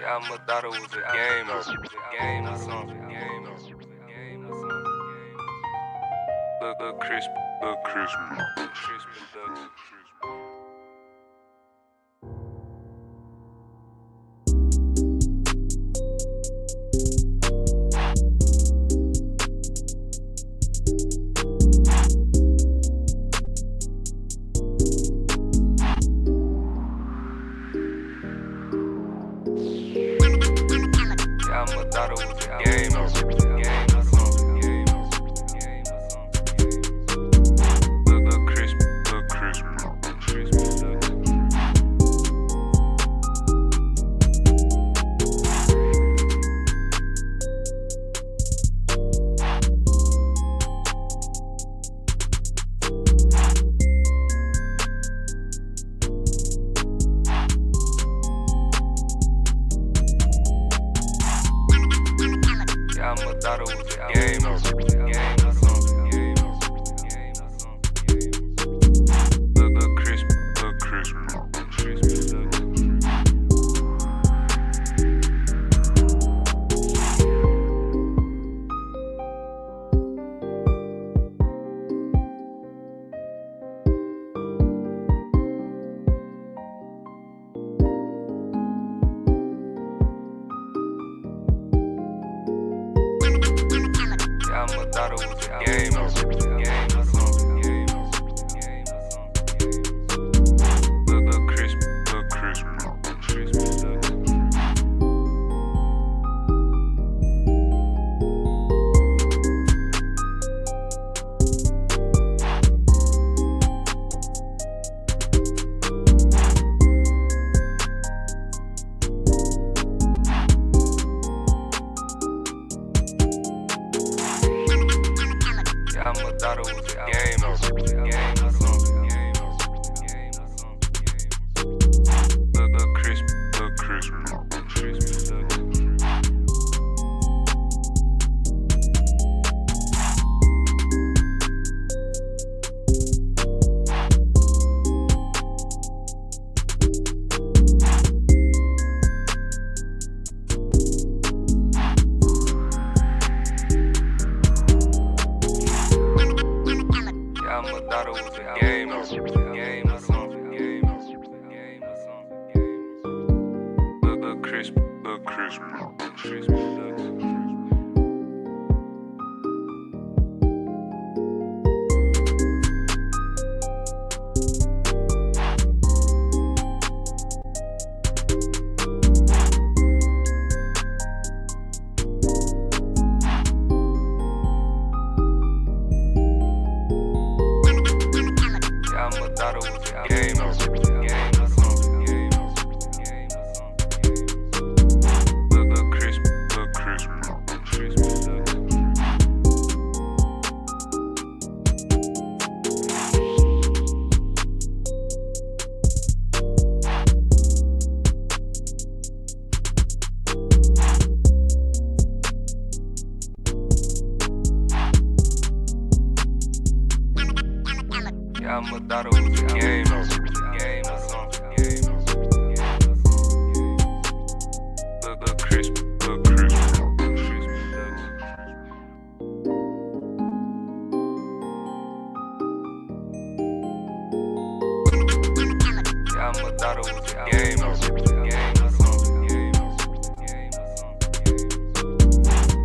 I'ma thought it was a game or something. Look crispy, crispy ducks. I'ma thought it was a game or something. Look crispy, crispy ducks. I'ma thought it was a game or something. Look crispy, crispy ducks. I'ma thought it was a game or something. Look crispy, crispy ducks. I'ma thought it was a game or something. Look crispy, crispy ducks. I'ma thought it was a game or something. Look crispy, crispy ducks. I'ma thought it was a game or something. Look crispy, crispy ducks. I'ma thought it was a game or something. Look crispy, crispy ducks. I'ma thought it was a game or something.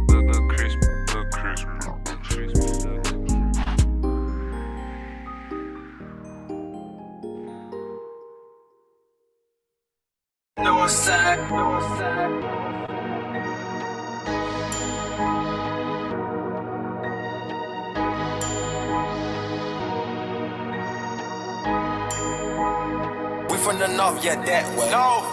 Look crispy, crispy ducks. Northside. We from the north, yeah, that way. No.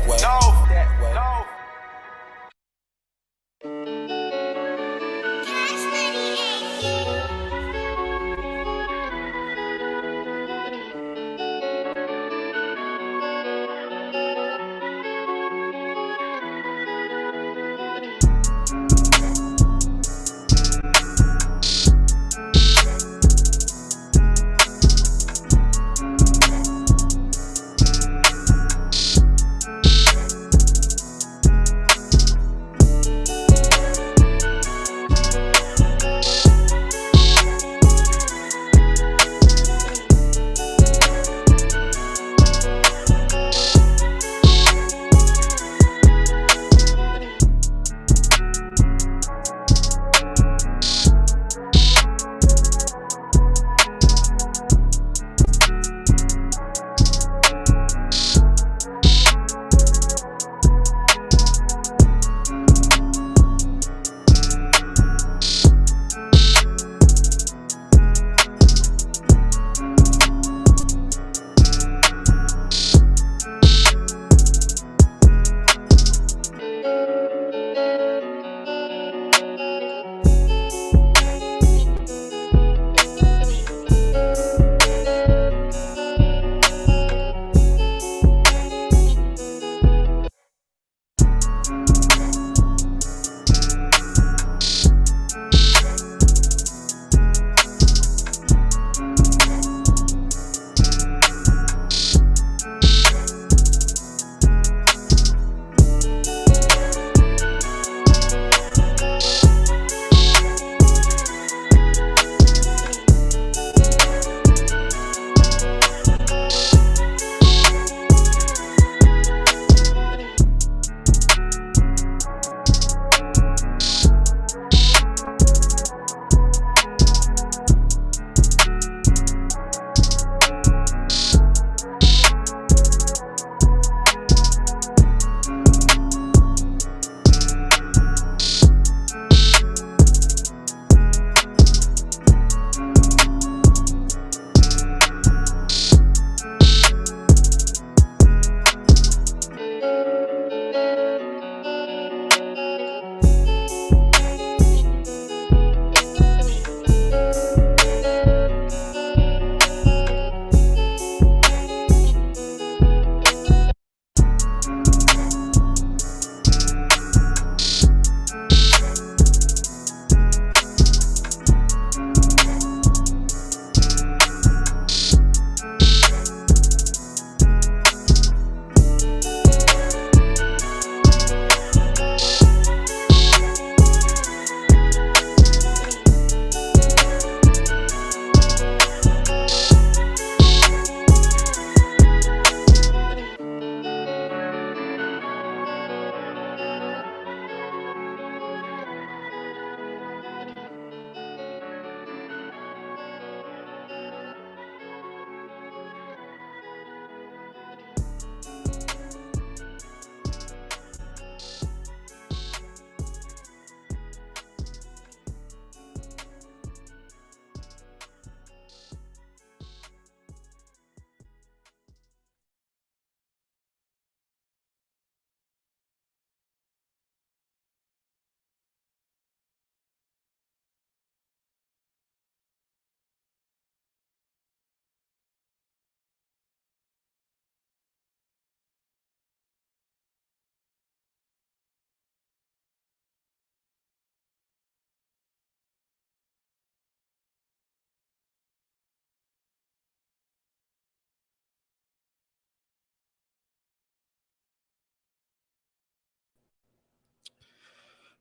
way. No.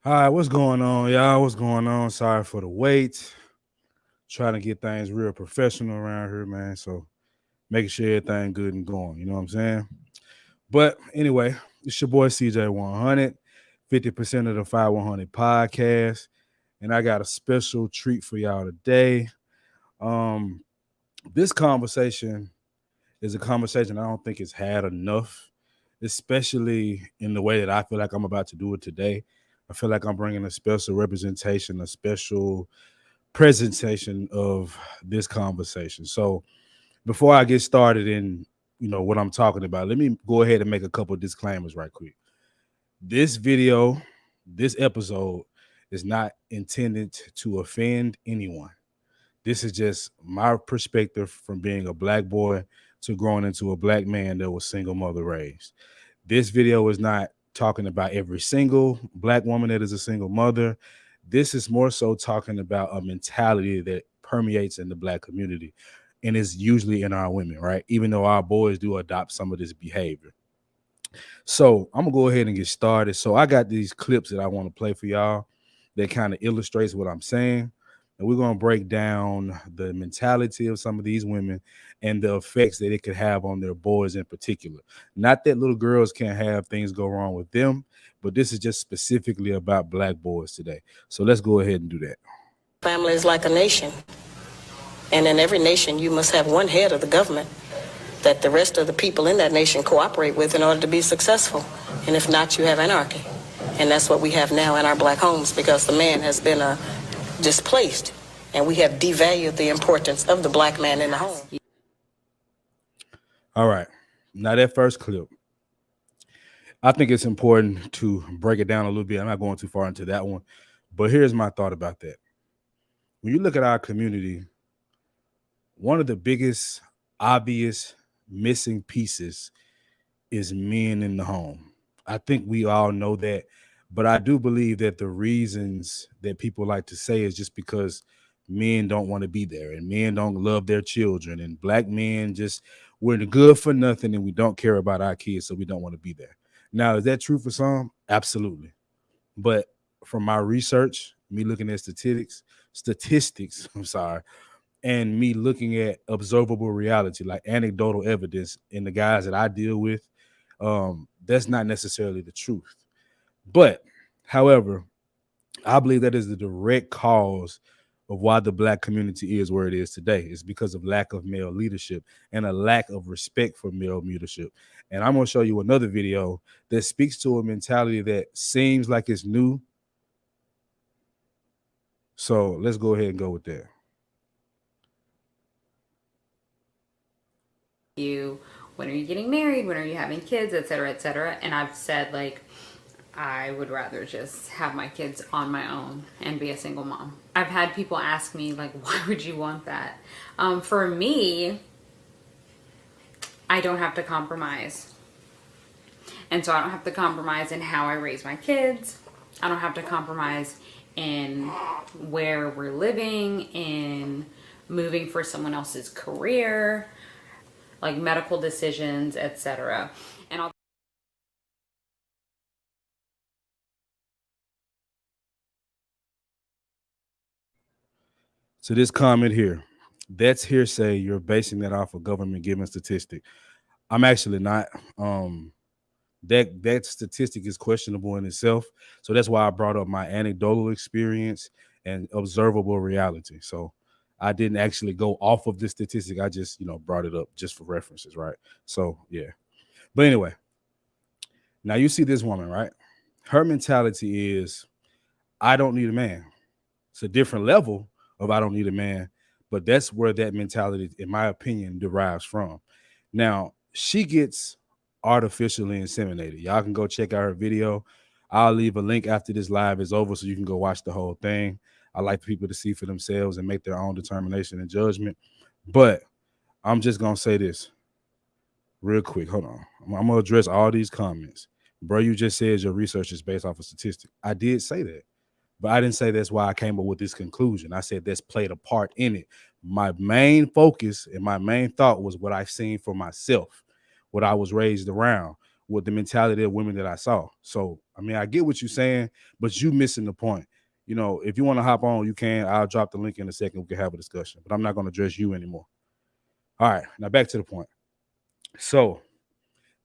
All right, what's going on, y'all? What's going on? Sorry for the wait. Trying to get things real professional around here, man. So making sure everything good and going. You know what I'm saying? But anyway, it's your boy CJ100, 50% of the 5100 podcast, and I got a special treat for y'all today. Um, this conversation is a conversation I don't think it's had enough, especially in the way that I feel like I'm about to do it today. I feel like I'm bringing a special representation, a special presentation of this conversation. So before I get started in what I'm talking about, let me go ahead and make a couple of disclaimers right quick. This video, this episode is not intended to offend anyone. This is just my perspective from being a black boy to growing into a black man that was single mother raised. This video is not talking about every single black woman that is a single mother. This is more so talking about a mentality that permeates in the black community and is usually in our women, right? Even though our boys do adopt some of this behavior. So I'm gonna go ahead and get started. So I got these clips that I want to play for y'all that kind of illustrates what I'm saying. And we're gonna break down the mentality of some of these women and the effects that it could have on their boys in particular. Not that little girls can't have things go wrong with them, but this is just specifically about black boys today. So let's go ahead and do that. Family is like a nation. And in every nation, you must have one head of the government that the rest of the people in that nation cooperate with in order to be successful. And if not, you have anarchy. And that's what we have now in our black homes, because the man has been displaced, and we have devalued the importance of the black man in the home. All right. Now that first clip, I think it's important to break it down a little bit. I'm not going too far into that one, but here's my thought about that. When you look at our community, one of the biggest obvious missing pieces is men in the home. I think we all know that, but I do believe that the reasons that people like to say is just because men don't want to be there and men don't love their children, and black men just, we're good for nothing and we don't care about our kids, so we don't want to be there. Now, is that true for some? Absolutely. But from my research, me looking at statistics, and me looking at observable reality, like anecdotal evidence in the guys that I deal with, that's not necessarily the truth. But, however, I believe that is the direct cause of why the black community is where it is today. It's because of lack of male leadership and a lack of respect for male leadership. And I'm going to show you another video that speaks to a mentality that seems like it's new. So let's go ahead and go with that. When are you getting married? When are you having kids, et cetera, et cetera? And I've said, like, I would rather just have my kids on my own and be a single mom. I've had people ask me, like, why would you want that? For me, I don't have to compromise. And so I don't have to compromise in how I raise my kids. I don't have to compromise in where we're living, in moving for someone else's career, like medical decisions, etc. And I'll So this comment here, that's hearsay. You're basing that off a government given statistic. I'm actually not. That statistic is questionable in itself. So that's why I brought up my anecdotal experience and observable reality. So I didn't actually go off of this statistic. I just, brought it up just for references, right? So yeah. But anyway, now you see this woman, right? Her mentality is, I don't need a man. It's a different level of I don't need a man, but that's where that mentality, in my opinion, derives from. Now, she gets artificially inseminated. Y'all can go check out her video. I'll leave a link after this live is over so you can go watch the whole thing. I like people to see for themselves and make their own determination and judgment. But I'm just going to say this real quick. Hold on. I'm going to address all these comments. Bro, you just said your research is based off of statistics. I did say that, but I didn't say that's why I came up with this conclusion. I said that's played a part in it. My main focus and my main thought was what I've seen for myself, what I was raised around, with the mentality of women that I saw. So, I mean, I get what you're saying, but you missing the point. If you want to hop on, you can. I'll drop the link in a second. We can have a discussion, but I'm not going to address you anymore. All right, now back to the point. So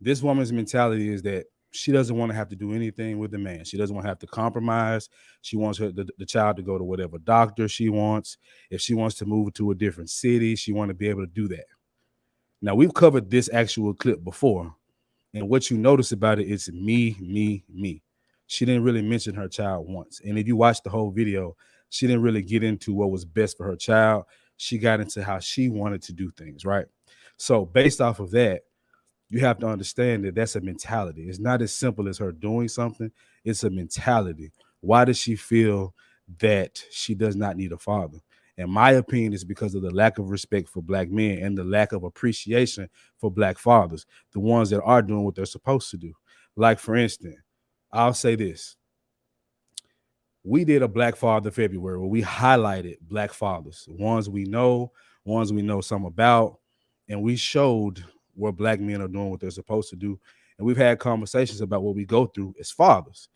this woman's mentality is that she doesn't want to have to do anything with the man. She doesn't want to have to compromise. She wants the child to go to whatever doctor she wants. If she wants to move to a different city, she wants to be able to do that. Now, we've covered this actual clip before, and what you notice about it is me. She didn't really mention her child once. And if you watch the whole video, she didn't really get into what was best for her child. She got into how she wanted to do things, right? So based off of that, you have to understand that that's a mentality. It's not as simple as her doing something. It's a mentality. Why does she feel that she does not need a father? In my opinion, it's because of the lack of respect for black men and the lack of appreciation for black fathers, the ones that are doing what they're supposed to do. Like, for instance, I'll say this. We did a Black Father February where we highlighted black fathers, ones we know some about, and we showed what black men are doing what they're supposed to do. And we've had conversations about what we go through as fathers.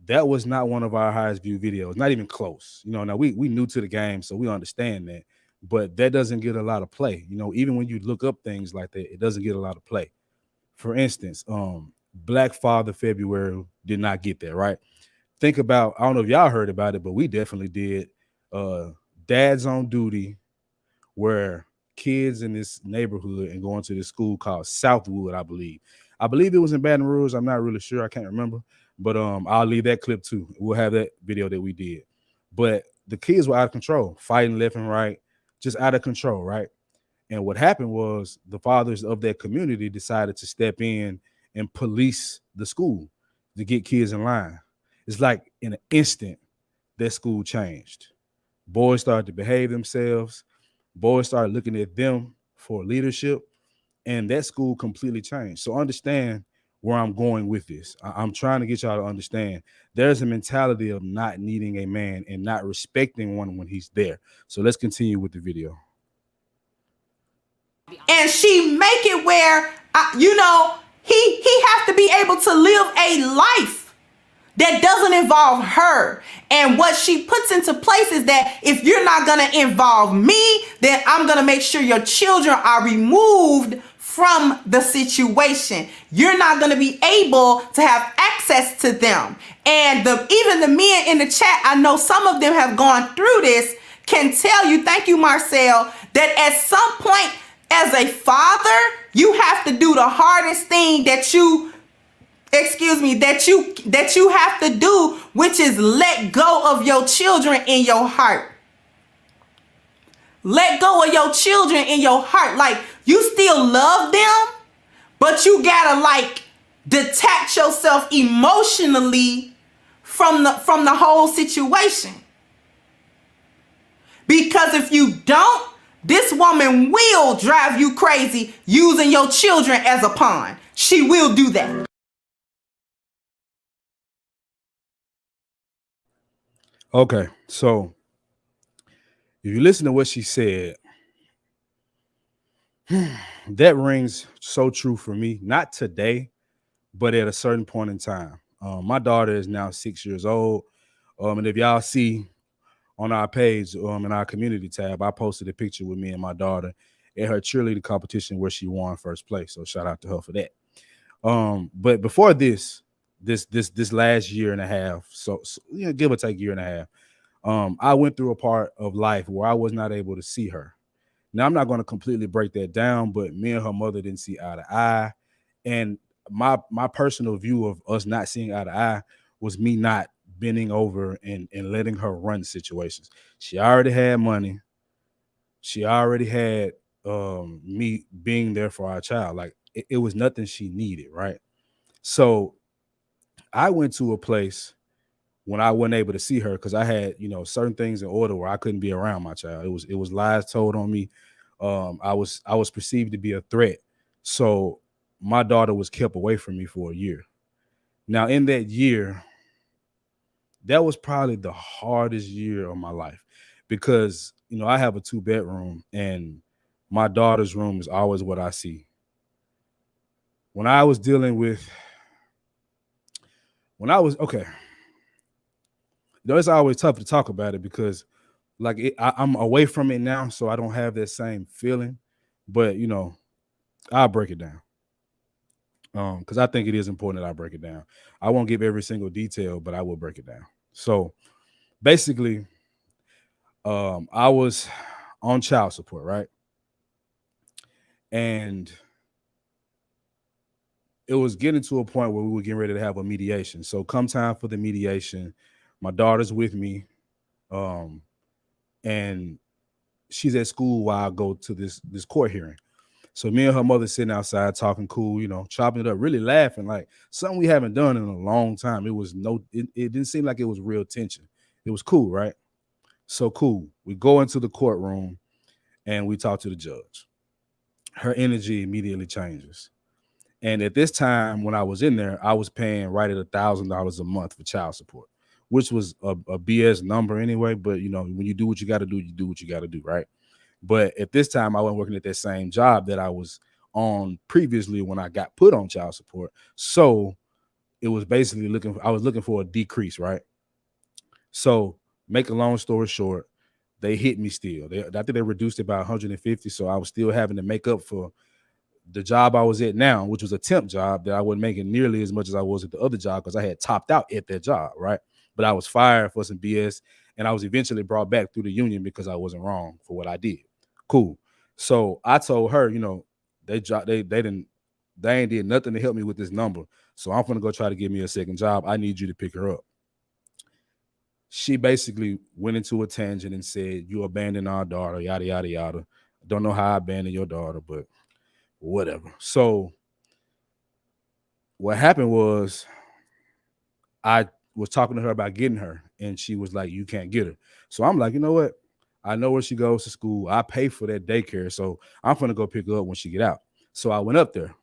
That was not one of our highest viewed videos, not even close. You know, now we new to the game, so we understand that, but that doesn't get a lot of play. You know, even when you look up things like that, it doesn't get a lot of play. For instance, Black Father February did not get that, right? Think about, I don't know if y'all heard about it, but we definitely did. Dads on Duty, where kids in this neighborhood and going to this school called Southwood, I believe. I believe it was in Baton Rouge. I'm not really sure. I can't remember. But I'll leave that clip too. We'll have that video that we did. But the kids were out of control, fighting left and right, just out of control, right? And what happened was the fathers of that community decided to step in and police the school to get kids in line. It's like in an instant that school changed. Boys started to behave themselves. Boys started looking at them for leadership, and that school completely changed. So understand where I'm going with this. I'm trying to get y'all to understand there's a mentality of not needing a man and not respecting one when he's there. So let's continue with the video. And she make it where, he has to be able to live a life that doesn't involve her. And what she puts into place is that if you're not going to involve me, then I'm going to make sure your children are removed from the situation. You're not going to be able to have access to them. And even the men in the chat, I know some of them have gone through this, can tell you, thank you, Marcel, that at some point as a father, you have to do the hardest thing that you have to do, which is let go of your children in your heart. Let go of your children in your heart. Like, you still love them, but you gotta detach yourself emotionally from the whole situation. Because if you don't, this woman will drive you crazy using your children as a pawn. She will do that. Okay, so if you listen to what she said, that rings so true for me. Not today, but at a certain point in time. My daughter is now 6 years old. And if y'all see on our page, in our community tab, I posted a picture with me and my daughter at her cheerleading competition where she won first place. So shout out to her for that. But before this last year and a half, so give or take year and a half, I went through a part of life where I was not able to see her. Now, I'm not going to completely break that down, but me and her mother didn't see eye to eye. And my personal view of us not seeing eye to eye was me not bending over and letting her run situations. She already had money. She already had me being there for our child. Like, it was nothing she needed, right? So I went to a place when I wasn't able to see her because I had, certain things in order where I couldn't be around my child. It was lies told on me. I was perceived to be a threat. So my daughter was kept away from me for a year. Now, in that year, that was probably the hardest year of my life because, I have a 2-bedroom and my daughter's room is always what I see. When I was okay, it's always tough to talk about it because I'm away from it now, so I don't have that same feeling, but I'll break it down. Because I think it is important that I break it down. I won't give every single detail, but I will break it down. So basically, I was on child support, right? And it was getting to a point where we were getting ready to have a mediation. So come time for the mediation, my daughter's with me, and she's at school while I go to this court hearing. So me and her mother sitting outside talking cool, you know, chopping it up, really laughing, like something we haven't done in a long time. It didn't seem like it was real tension. It was cool, right? So cool. We go into the courtroom and we talk to the judge. Her energy immediately changes. And at this time, when I was in there, I was paying right at $1,000 a month for child support, which was a BS number anyway. But you know, when you do what you got to do, you do what you got to do, right? But at this time, I wasn't working at that same job that I was on previously when I got put on child support. So it was basically I was looking for a decrease, right? So make a long story short, they hit me still. I think they reduced it by 150. So I was still having to make up for the job I was at now, which was a temp job that I wasn't making nearly as much as I was at the other job because I had topped out at that job, right? But I was fired for some BS, and I was eventually brought back through the union because I wasn't wrong for what I did. Cool. So I told her, you know, they ain't did nothing to help me with this number. So I'm gonna go try to get me a second job. I need you to pick her up. She basically went into a tangent and said, "You abandoned our daughter, yada yada yada. Don't know how I abandoned your daughter, but whatever." So what happened was I was talking to her about getting her, and she was like, "You can't get her." So I'm like, you know what? I know where she goes to school. I pay for that daycare, so I'm gonna go pick her up when she get out. So I went up there.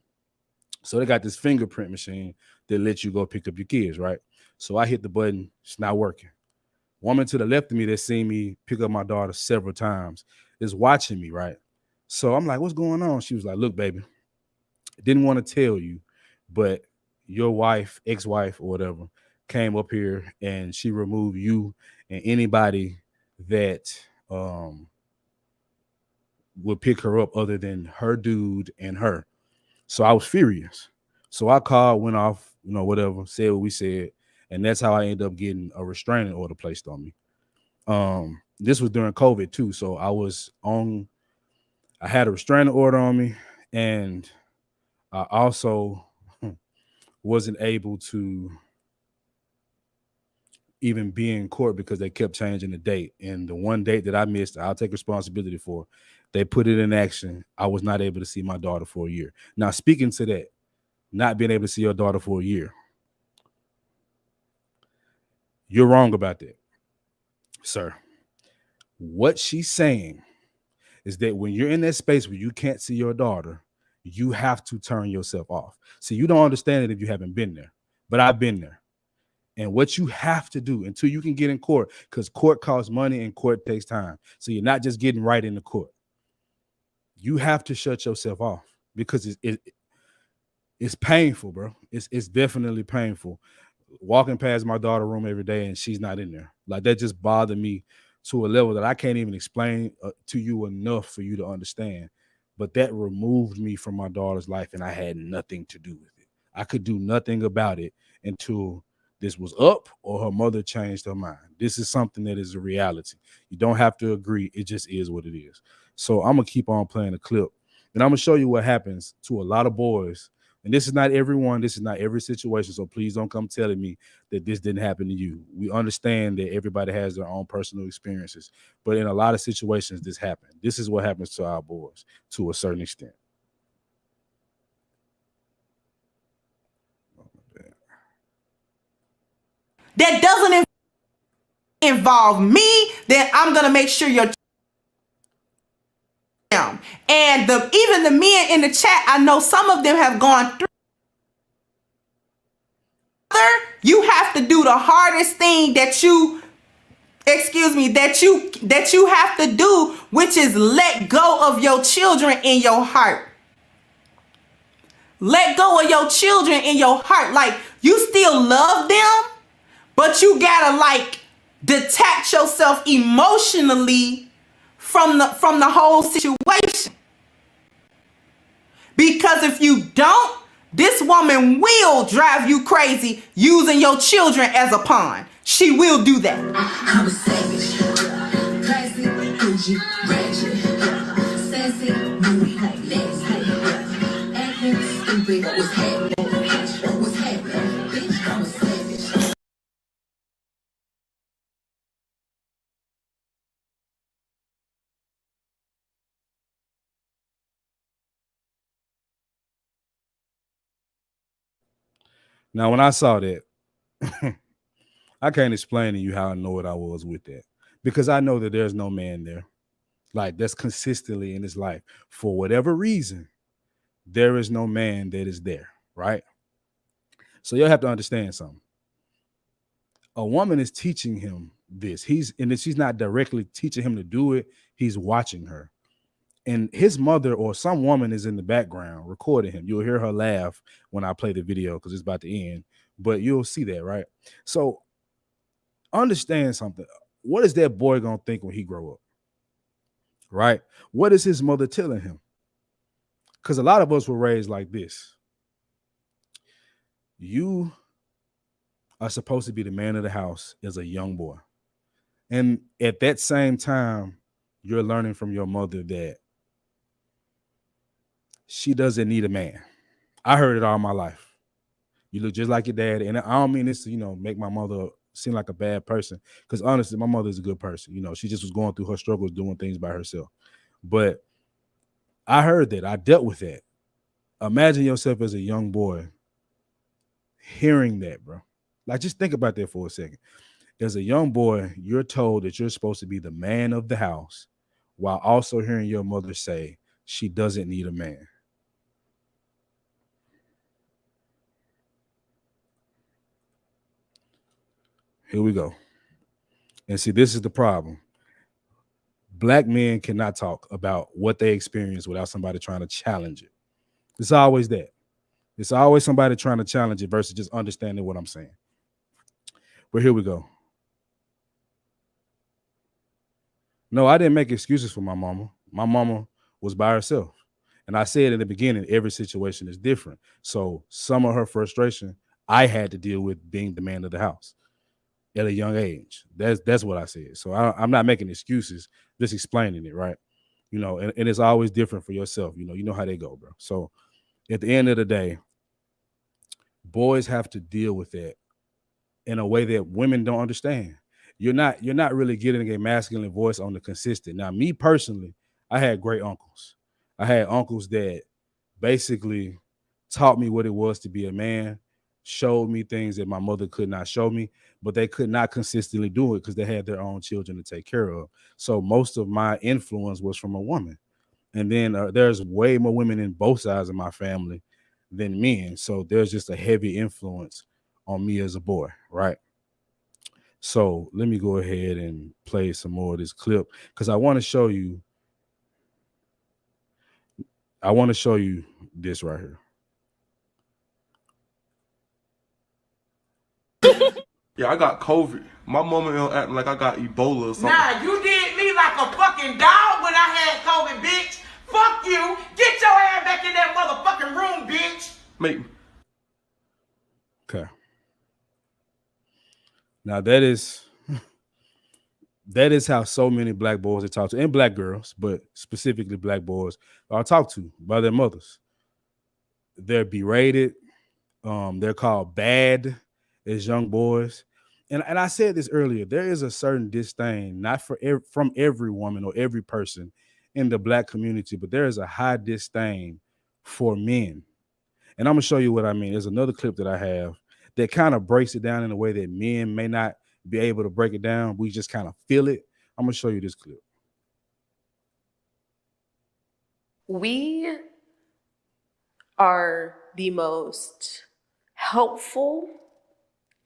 So they got this fingerprint machine that lets you go pick up your kids, right? So I hit the button. It's not working. Woman to the left of me that seen me pick up my daughter several times is watching me, right? So I'm like, "What's going on?" She was like, "Look, baby, didn't want to tell you, but your wife, ex-wife or whatever, came up here and she removed you and anybody that would pick her up other than her dude and her." So I was furious. So I called, went off, you know, whatever, said what we said, and that's how I ended up getting a restraining order placed on me. This was during COVID too, so I had a restraining order on me, and I also wasn't able to even be in court because they kept changing the date. And the one date that I missed, I'll take responsibility for. They put it in action. I was not able to see my daughter for a year. Now, speaking to that, not being able to see your daughter for a year, you're wrong about that, sir. What she's saying is that when you're in that space where you can't see your daughter, you have to turn yourself off. See, you don't understand it if you haven't been there, but I've been there. And what you have to do until you can get in court, because court costs money and court takes time. So you're not just getting right in the court. You have to shut yourself off because it's painful, bro. It's definitely painful. Walking past my daughter's room every day and she's not in there. Like that just bothered me to a level that I can't even explain to you enough for you to understand. But that removed me from my daughter's life and I had nothing to do with it. I could do nothing about it until this was up or her mother changed her mind. This is something that is a reality. You don't have to agree. It just is what it is. So I'm going to keep on playing the clip and I'm going to show you what happens to a lot of boys. And this is not everyone. This is not every situation. So please don't come telling me that this didn't happen to you. We understand that everybody has their own personal experiences, but in a lot of situations, this happened. This is what happens to our boys to a certain extent. That doesn't involve me, then I'm going to make sure you're down. And even the men in the chat, I know some of them have gone through. You have to do the hardest thing that you have to do, which is let go of your children in your heart. Let go of your children in your heart. Like, you still love them, but you gotta like detach yourself emotionally from the whole situation. Because if you don't, this woman will drive you crazy using your children as a pawn. She will do that. I'm a savage, classy, bougie, ratchet, sassy, moody, let's acting stupid, what's happening, bitch, I'm a savage. Now, when I saw that, I can't explain to you how annoyed I was with that because I know that there's no man there like that's consistently in his life for whatever reason. There is no man that is there, right? So you'll have to understand something. A woman is teaching him this. She's not directly teaching him to do it. He's watching her. And his mother or some woman is in the background recording him. You'll hear her laugh when I play the video because it's about to end, but you'll see that, right? So understand something. What is that boy gonna think when he grow up? Right? What is his mother telling him? Because a lot of us were raised like this. You are supposed to be the man of the house as a young boy. And at that same time, you're learning from your mother that she doesn't need a man. I heard it all my life. You look just like your dad. And I don't mean this to, make my mother seem like a bad person. Because honestly, my mother is a good person. She just was going through her struggles, doing things by herself. But I heard that. I dealt with that. Imagine yourself as a young boy hearing that, bro. Like, just think about that for a second. As a young boy, you're told that you're supposed to be the man of the house while also hearing your mother say she doesn't need a man. Here we go. And see, this is the problem. Black men cannot talk about what they experience without somebody trying to challenge it. It's always that. It's always somebody trying to challenge it versus just understanding what I'm saying. But here we go. No, I didn't make excuses for my mama. My mama was by herself. And I said in the beginning, every situation is different. So some of her frustration, I had to deal with being the man of the house at a young age. That's what I said. So I'm not making excuses, just explaining it, right? And it's always different for yourself. You know how they go, bro. So at the end of the day, boys have to deal with that in a way that women don't understand. You're not really getting a masculine voice on the consistent. Now, me personally, I had great uncles. I had uncles that basically taught me what it was to be a man, showed me things that my mother could not show me, but they could not consistently do it because they had their own children to take care of. So most of my influence was from a woman. And then there's way more women in both sides of my family than men. So there's just a heavy influence on me as a boy, right? So let me go ahead and play some more of this clip because I want to show you this right here. Yeah, I got COVID. My mama acting like I got Ebola or something. Nah, you did me like a fucking dog when I had COVID, bitch. Fuck you. Get your ass back in that motherfucking room, bitch. Mate, Okay. Now that is how so many black boys are talked to, and black girls, but specifically black boys are talked to by their mothers. They're berated. They're called bad as young boys. And I said this earlier, there is a certain disdain, not from every woman or every person in the black community, but there is a high disdain for men. And I'm going to show you what I mean. There's another clip that I have that kind of breaks it down in a way that men may not be able to break it down. We just kind of feel it. I'm going to show you this clip. We are the most helpful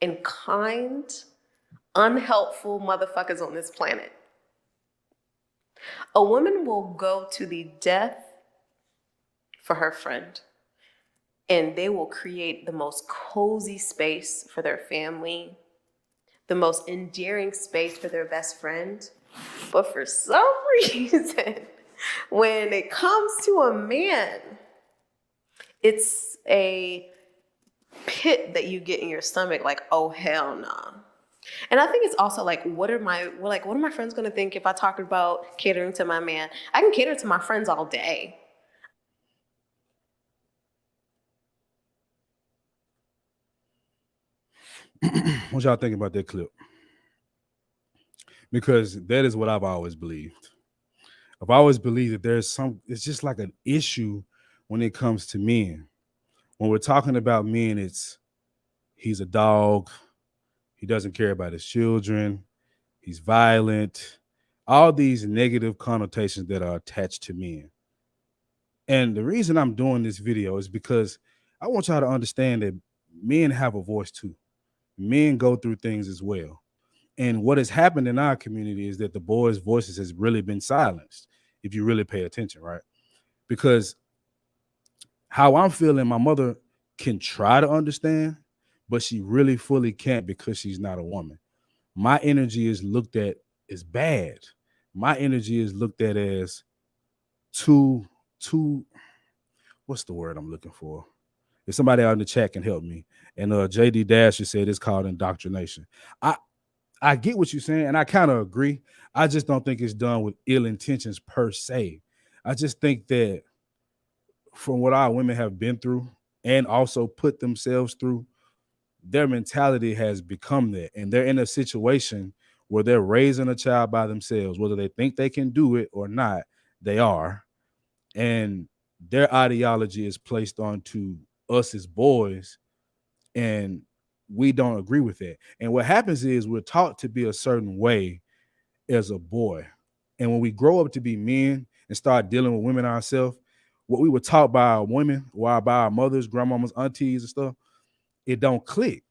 and kind, unhelpful motherfuckers on this planet. A woman will go to the death for her friend, and they will create the most cozy space for their family, the most endearing space for their best friend. But for some reason, when it comes to a man, it's a pit that you get in your stomach, like, oh hell nah. And I think it's also like, what are my friends gonna think if I talk about catering to my man? I can cater to my friends all day. What y'all think about that clip? Because that is what I've always believed. I've always believed that it's just like an issue when it comes to men. When we're talking about men, it's he's a dog. He doesn't care about his children. He's violent. All these negative connotations that are attached to men. And the reason I'm doing this video is because I want y'all to understand that men have a voice too. Men go through things as well. And what has happened in our community is that the boys' voices has really been silenced, if you really pay attention, right? Because how I'm feeling, my mother can try to understand, but she really fully can't because she's not a woman. My energy is looked at as bad. My energy is looked at as too, what's the word I'm looking for? If somebody out in the chat can help me. And JD Dasher said it's called indoctrination. I get what you're saying, and I kind of agree. I just don't think it's done with ill intentions per se. I just think that from what our women have been through and also put themselves through, their mentality has become that. And they're in a situation where they're raising a child by themselves, whether they think they can do it or not, they are. And their ideology is placed onto us as boys, and we don't agree with that. And what happens is we're taught to be a certain way as a boy. And when we grow up to be men and start dealing with women ourselves, what we were taught by our women, or by our mothers, grandmamas, aunties and stuff, it don't click.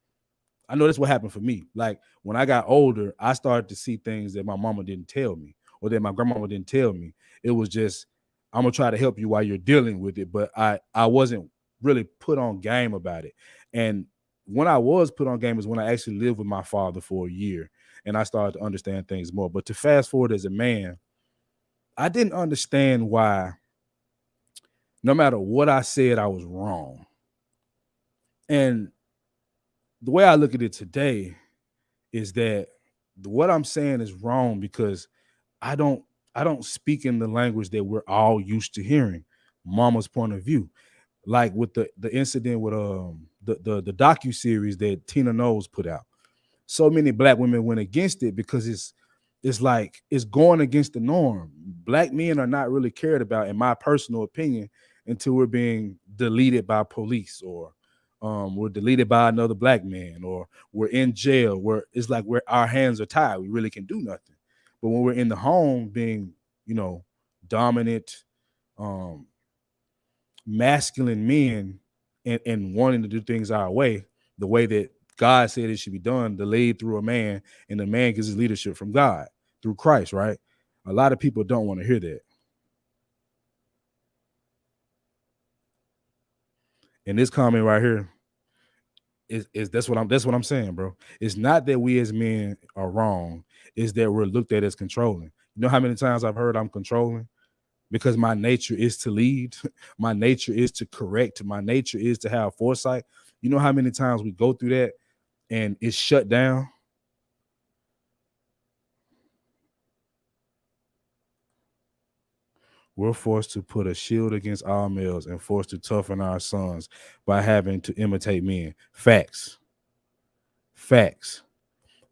I know that's what happened for me. Like when I got older, I started to see things that my mama didn't tell me or that my grandmama didn't tell me. It was just, I'm gonna try to help you while you're dealing with it. But I wasn't really put on game about it. And when I was put on game is when I actually lived with my father for a year and I started to understand things more. But to fast forward as a man, I didn't understand why no matter what I said, I was wrong. And the way I look at it today is that what I'm saying is wrong because I don't speak in the language that we're all used to hearing, mama's point of view. Like with the incident with the docu-series that Tina Knowles put out. So many black women went against it because it's like it's going against the norm. Black men are not really cared about, in my personal opinion, until we're being deleted by police or we're deleted by another black man or we're in jail where it's like our hands are tied. We really can do nothing. But when we're in the home being, dominant, masculine men and wanting to do things our way, the way that God said it should be done, delayed through a man, and the man gets his leadership from God through Christ, right? A lot of people don't want to hear that. And this comment right here is that's what I'm saying, bro. It's not that we as men are wrong, it's that we're looked at as controlling. You know how many times I've heard I'm controlling? Because my nature is to lead, my nature is to correct, my nature is to have foresight. You know how many times we go through that and it's shut down? We're forced to put a shield against our males and forced to toughen our sons by having to imitate men. Facts.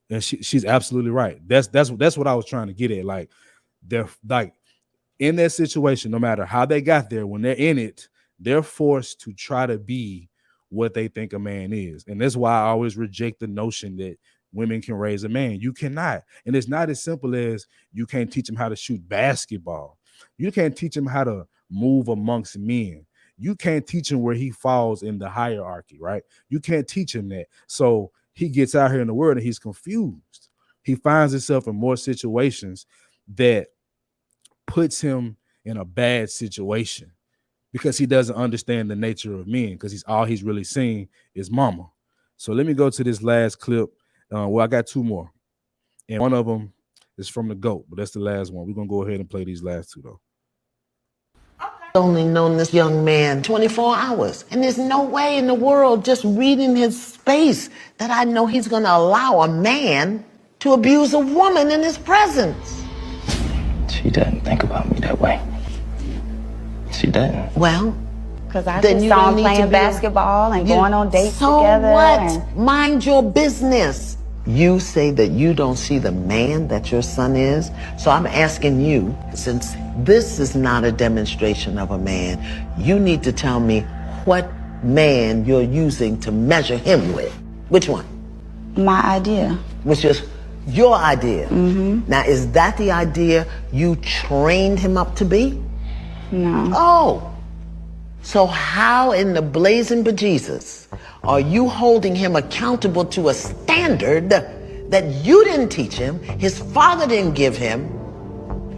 And she's absolutely right. That's what I was trying to get at. Like they're like in that situation, no matter how they got there, when they're in it, they're forced to try to be what they think a man is. And that's why I always reject the notion that women can raise a man. You cannot. And it's not as simple as you can't teach them how to shoot basketball. You can't teach him how to move amongst men. You can't teach him where he falls in the hierarchy, right? You can't teach him that. So he gets out here in the world and he's confused. He finds himself in more situations that puts him in a bad situation because he doesn't understand the nature of men, because he's really seen is mama. So let me go to this last clip. Well, I got two more. And one of them is from the GOAT, but that's the last one. We're going to go ahead and play these last two, though. Only known this young man 24 hours, and there's no way in the world, just reading his space, that I know he's going to allow a man to abuse a woman in his presence. She doesn't think about me that way. She doesn't. Well, because I then just you saw don't him need playing to be basketball and going on dates so together. What? And Mind your business. You say that you don't see the man that your son is. So I'm asking you, since this is not a demonstration of a man, you need to tell me what man you're using to measure him with. Which one? My idea. Which is your idea. Now, is that the idea you trained him up to be? No. Oh. So how in the blazing bejesus are you holding him accountable to a standard that you didn't teach him, his father didn't give him,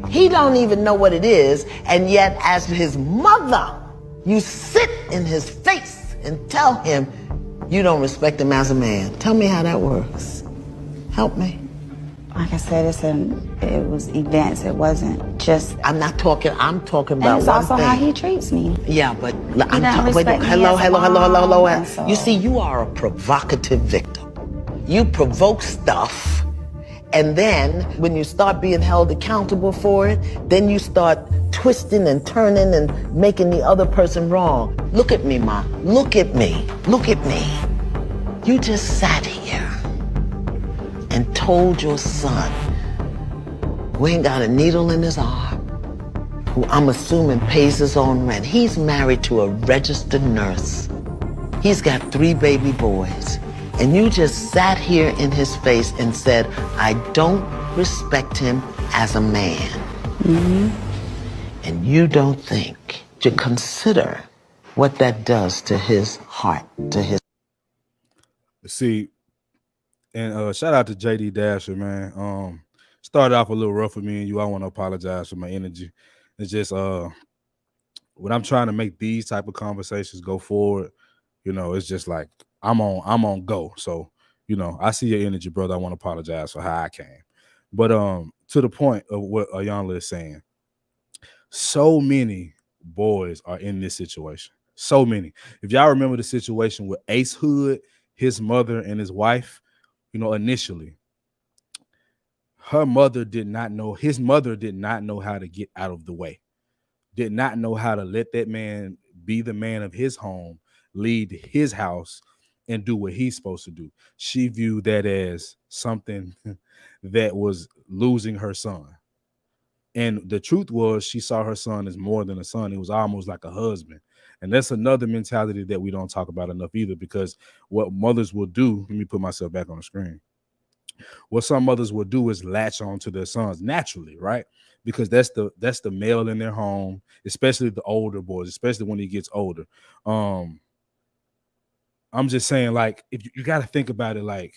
he don't even know what it is, and yet as his mother, you sit in his face and tell him you don't respect him as a man? Tell me how that works. Help me. Like I said, it was events. It wasn't just. I'm talking And about it's one also thing. how he treats me. Yeah, but I'm doesn't talking. respect me Hello. as a mom, and so- You see, you are a provocative victim. You provoke stuff, and then when you start being held accountable for it, then you start twisting and turning and making the other person wrong. Look at me, Ma. Look at me. Look at me. You just sat here and told your son, who ain't got a needle in his arm, who I'm assuming pays his own rent. He's married to a registered nurse. He's got 3 baby boys. And you just sat here in his face and said, I don't respect him as a man. And you don't think to consider what that does to his heart, to his... See, and shout out to JD Dasher, man. Started off a little rough with me and you. I want to apologize for my energy. It's just when I'm trying to make these type of conversations go forward, you know, it's just like I'm on go. So, you know, I see your energy, brother. I want to apologize for how I came. But to the point of what Ayanla is saying, so many boys are in this situation. So many. If y'all remember the situation with Ace Hood, his mother and his wife, you know, initially, his mother did not know how to get out of the way, did not know how to let that man be the man of his home, lead his house, and do what he's supposed to do. She viewed that as something that was losing her son. And the truth was, she saw her son as more than a son. It was almost like a husband. And that's another mentality that we don't talk about enough either, because what mothers will do, let me put myself back on the screen. What some mothers will do is latch on to their sons naturally, right? Because that's the male in their home, especially the older boys, especially when he gets older. I'm just saying, like, if you got to think about it, like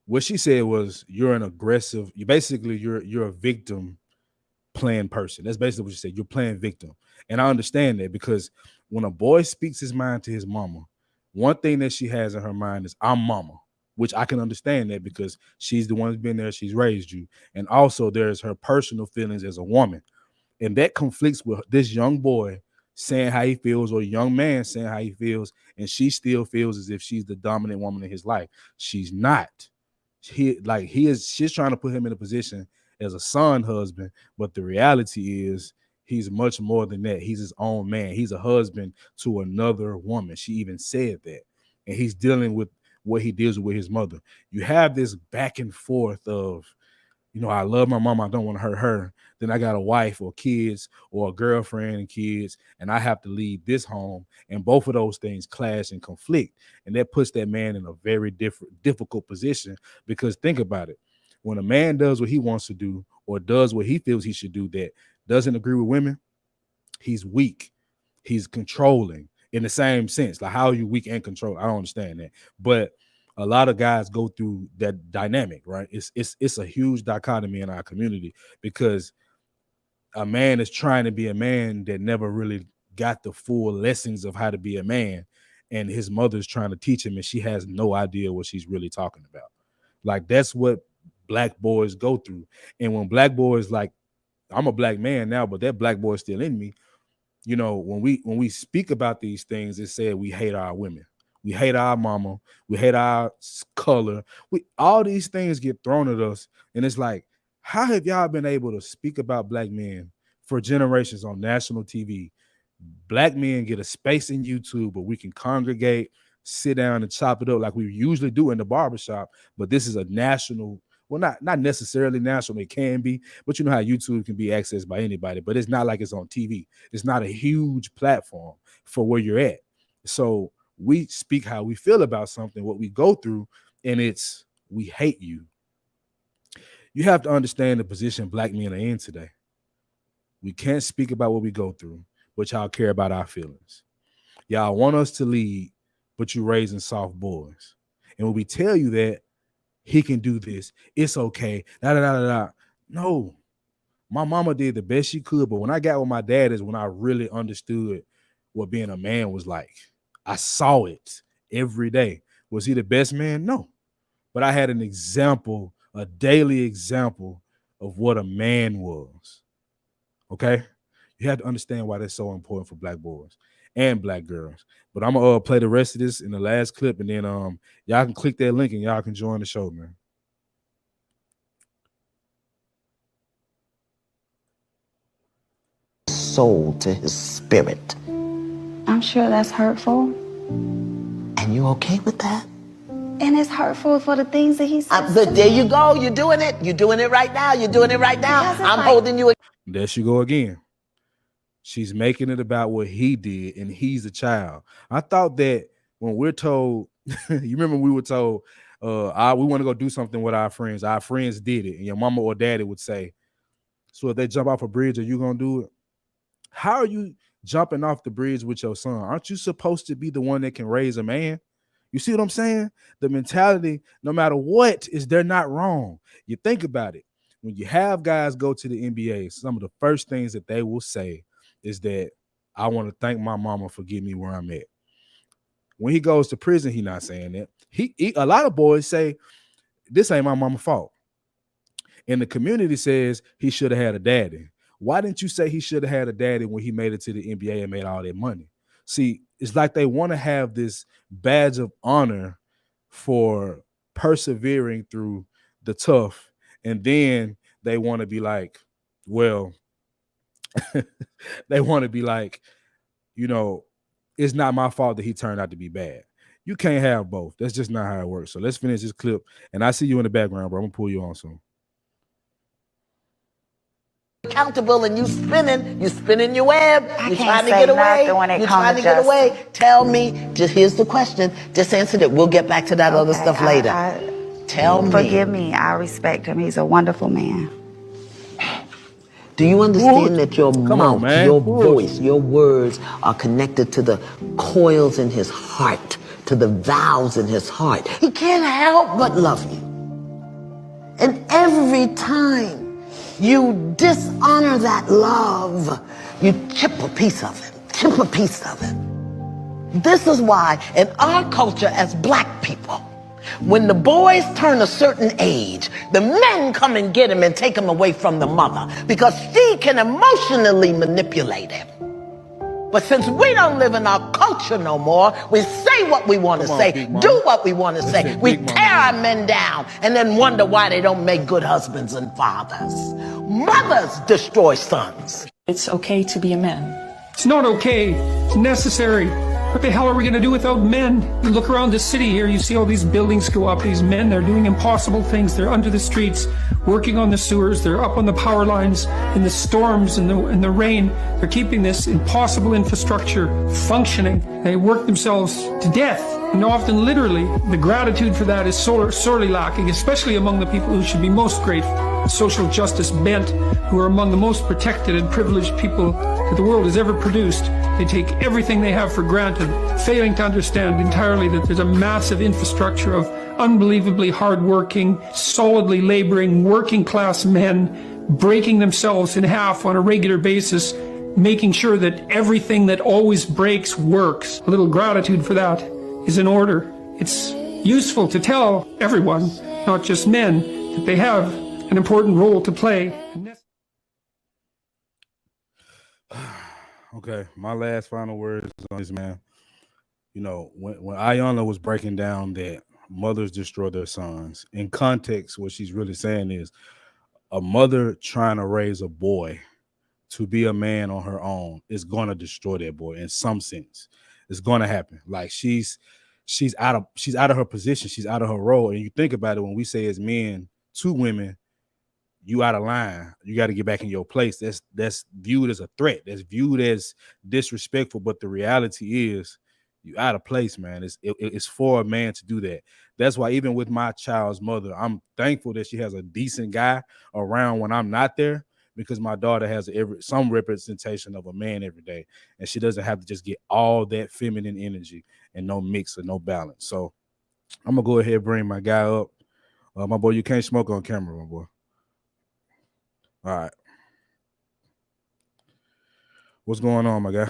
what she said was, you're an aggressive, you're a victim playing person. That's basically what she said. You're playing victim. And I understand that, because when a boy speaks his mind to his mama, one thing that she has in her mind is, I'm mama, which I can understand that, because she's the one who's been there, she's raised you. And also there's her personal feelings as a woman. And that conflicts with this young boy saying how he feels, or a young man saying how he feels, and she still feels as if she's the dominant woman in his life. She's not. She's trying to put him in a position as a son husband, but the reality is he's much more than that. He's his own man. He's a husband to another woman. She even said that. And he's dealing with what he deals with his mother. You have this back and forth of, you know, I love my mama, I don't want to hurt her. Then I got a wife or kids or a girlfriend and kids, and I have to leave this home. And both of those things clash and conflict. And that puts that man in a very difficult position, because think about it. When a man does what he wants to do, or does what he feels he should do, that doesn't agree with women, he's weak. He's controlling in the same sense. Like, how are you weak and control? I don't understand that. But a lot of guys go through that dynamic, right? It's a huge dichotomy in our community, because a man is trying to be a man that never really got the full lessons of how to be a man, and his mother's trying to teach him, and she has no idea what she's really talking about. Like, that's what black boys go through. And when black boys, like, I'm a black man now, but that black boy is still in me. You know, when we speak about these things, it said we hate our women. We hate our mama. We hate our color. All these things get thrown at us. And it's like, how have y'all been able to speak about black men for generations on national TV? Black men get a space in YouTube where we can congregate, sit down and chop it up like we usually do in the barbershop. But this is a national, well, not necessarily national. It can be, but you know how YouTube can be accessed by anybody, but it's not like it's on TV. It's not a huge platform for where you're at. So we speak how we feel about something, what we go through, and it's we hate you. You have to understand the position black men are in today. We can't speak about what we go through, but y'all care about our feelings. Y'all want us to lead, but you raising soft boys. And when we tell you that he can do this, it's okay. Da, da, da, da, da. No, my mama did the best she could, but when I got with my dad is when I really understood what being a man was like. I saw it every day. Was he the best man? No. But I had an example, a daily example of what a man was. Okay? You have to understand why that's so important for black boys and black girls. But I'm gonna play the rest of this in the last clip, and then y'all can click that link and y'all can join the show, man. Soul to his spirit. I'm sure that's hurtful. And you okay with that? And it's hurtful for the things that he says. But there you go. You're doing it. You're doing it right now. You're doing it right now. I'm holding you. There she go again. She's making it about what he did, and he's a child. I thought that when we're told, you remember we were told, we want to go do something with our friends did it, and your mama or daddy would say, so if they jump off a bridge, are you gonna do it? How are you jumping off the bridge with your son? Aren't you supposed to be the one that can raise a man? You see what I'm saying? The mentality, no matter what, is they're not wrong. You think about it. When you have guys go to the NBA, some of the first things that they will say is that I want to thank my mama for getting me where I'm at. When he goes to prison, he's not saying that. A lot of boys say, this ain't my mama's fault. And the community says he should have had a daddy. Why didn't you say he should have had a daddy when he made it to the NBA and made all that money? See, it's like they want to have this badge of honor for persevering through the tough. And then they want to be like, well, they want to be like, you know, it's not my fault that he turned out to be bad. You can't have both. That's just not how it works. So let's finish this clip. And I see you in the background, bro. I'm going to pull you on soon. Accountable and you spinning your web. I You're can't trying to say get away. nothing when it You're comes trying to to get away. justice. Tell me, just here's the question. Just answer that. We'll get back to that other stuff later. Tell me. Forgive me. I respect him. He's a wonderful man. Do you understand that your mouth, man. your voice, your words are connected to the coils in his heart, to the valves in his heart? He can't help but love you. And every time you dishonor that love, you chip a piece of it, chip a piece of it. This is why in our culture as black people, when the boys turn a certain age, the men come and get him and take him away from the mother because she can emotionally manipulate him. But since we don't live in our culture no more, we say what we want to say, do what we want to say. We tear our men down and then wonder why they don't make good husbands and fathers. Mothers destroy sons. It's okay to be a man. It's not okay. It's necessary. What the hell are we going to do without men? You look around the city here, you see all these buildings go up. These men, they're doing impossible things. They're under the streets, working on the sewers. They're up on the power lines in the storms and the rain. They're keeping this impossible infrastructure functioning. They work themselves to death, and often literally. The gratitude for that is sorely lacking, especially among the people who should be most grateful. Social justice bent, who are among the most protected and privileged people that the world has ever produced. They take everything they have for granted, failing to understand entirely that there's a massive infrastructure of unbelievably hardworking, solidly laboring, working class men breaking themselves in half on a regular basis, making sure that everything that always breaks works. A little gratitude for that is in order. It's useful to tell everyone, not just men, that they have an important role to play. Okay, my last final words on this, man. You know, when Ayanna was breaking down that mothers destroy their sons, in context, what she's really saying is a mother trying to raise a boy to be a man on her own is going to destroy that boy in some sense. It's going to happen. Like she's out of her position. She's out of her role. And you think about it, when we say as men to women, you out of line, you got to get back in your place. That's viewed as a threat. That's viewed as disrespectful. But the reality is You out of place, man. It's for a man to do that. That's why even with my child's mother, I'm thankful that she has a decent guy around when I'm not there, because my daughter has some representation of a man every day, and she doesn't have to just get all that feminine energy and no mix or no balance. So I'm gonna go ahead and bring my guy up. My boy, you can't smoke on camera, my boy. All right. What's going on, my guy?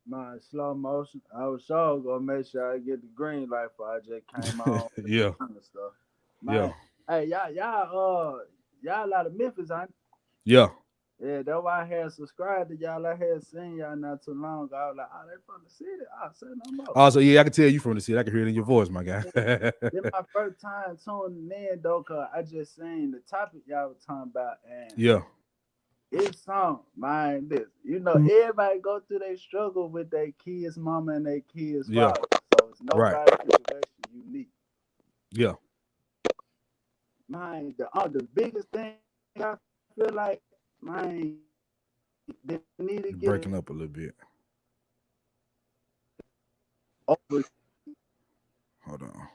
My slow motion. I was sure gonna make sure I get the green light before I just came on. Yeah. And stuff. Yeah. Hey, y'all out of Memphis, ain't? Yeah. Yeah, that's why I had subscribed to y'all. I had seen y'all not too long ago. I was like, oh, they from the city. I said no more. Also, yeah, I can tell you from the city. I can hear it in your voice, my guy. This my first time tuning in though, cause I just seen the topic y'all were talking about, and Yeah. it's something, man. This, everybody go through their struggle with their kids' mama and their kids' Yeah. father. So it's nobody's situation unique. Yeah. Man, the biggest thing I feel like, man, they need to You're get breaking up a little bit. over. Hold on.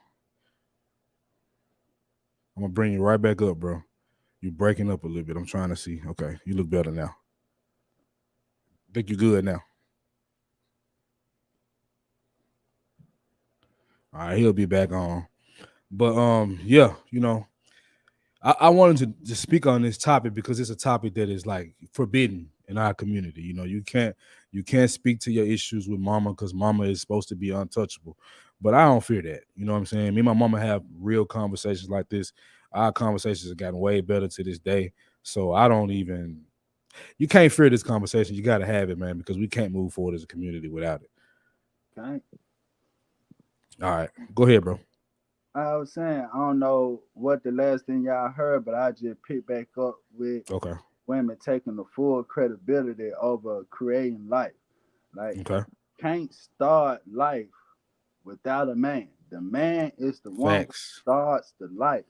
I'm gonna bring you right back up, bro. You're breaking up a little bit. I'm trying to see. Okay, you look better now. Think you're good now. All right, he'll be back on. But yeah, I wanted to speak on this topic because it's a topic that is like forbidden in our community. You can't speak to your issues with mama because mama is supposed to be untouchable. But I don't fear that. You know what I'm saying? Me and my mama have real conversations like this. Our conversations have gotten way better to this day. So you can't fear this conversation. You got to have it, man, because we can't move forward as a community without it. Okay. All right, go ahead, bro. I was saying, I don't know what the last thing y'all heard, but I just picked back up with women taking the full credibility over creating life. Like, can't start life without a man. The man is the one who starts the life.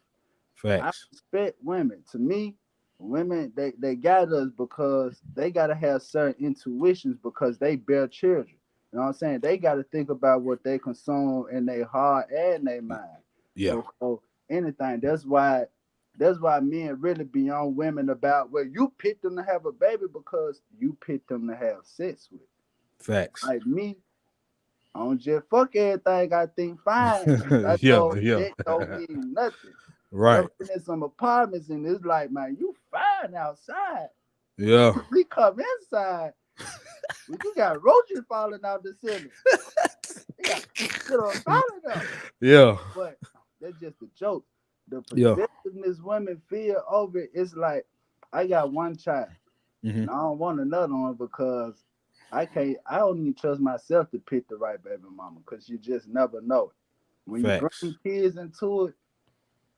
Facts. I respect women. To me, women, they got us because they got to have certain intuitions because they bear children. You know what I'm saying? They got to think about what they consume in their heart and their mind. Yeah. So anything. That's why men really be on women about, well, you picked them to have a baby because you picked them to have sex with. Facts. Like me, I don't just fuck everything I think fine. That don't mean nothing. Right. I'm in some apartments and it's like, man, you fine outside. Yeah. We come inside. You got roaches falling out the ceiling. You got shit on falling out. Yeah. But that's just a joke. The possessiveness women feel over it, it's like, I got one child. And I don't want another one because I don't even trust myself to pick the right baby mama because you just never know. When you bring kids into it,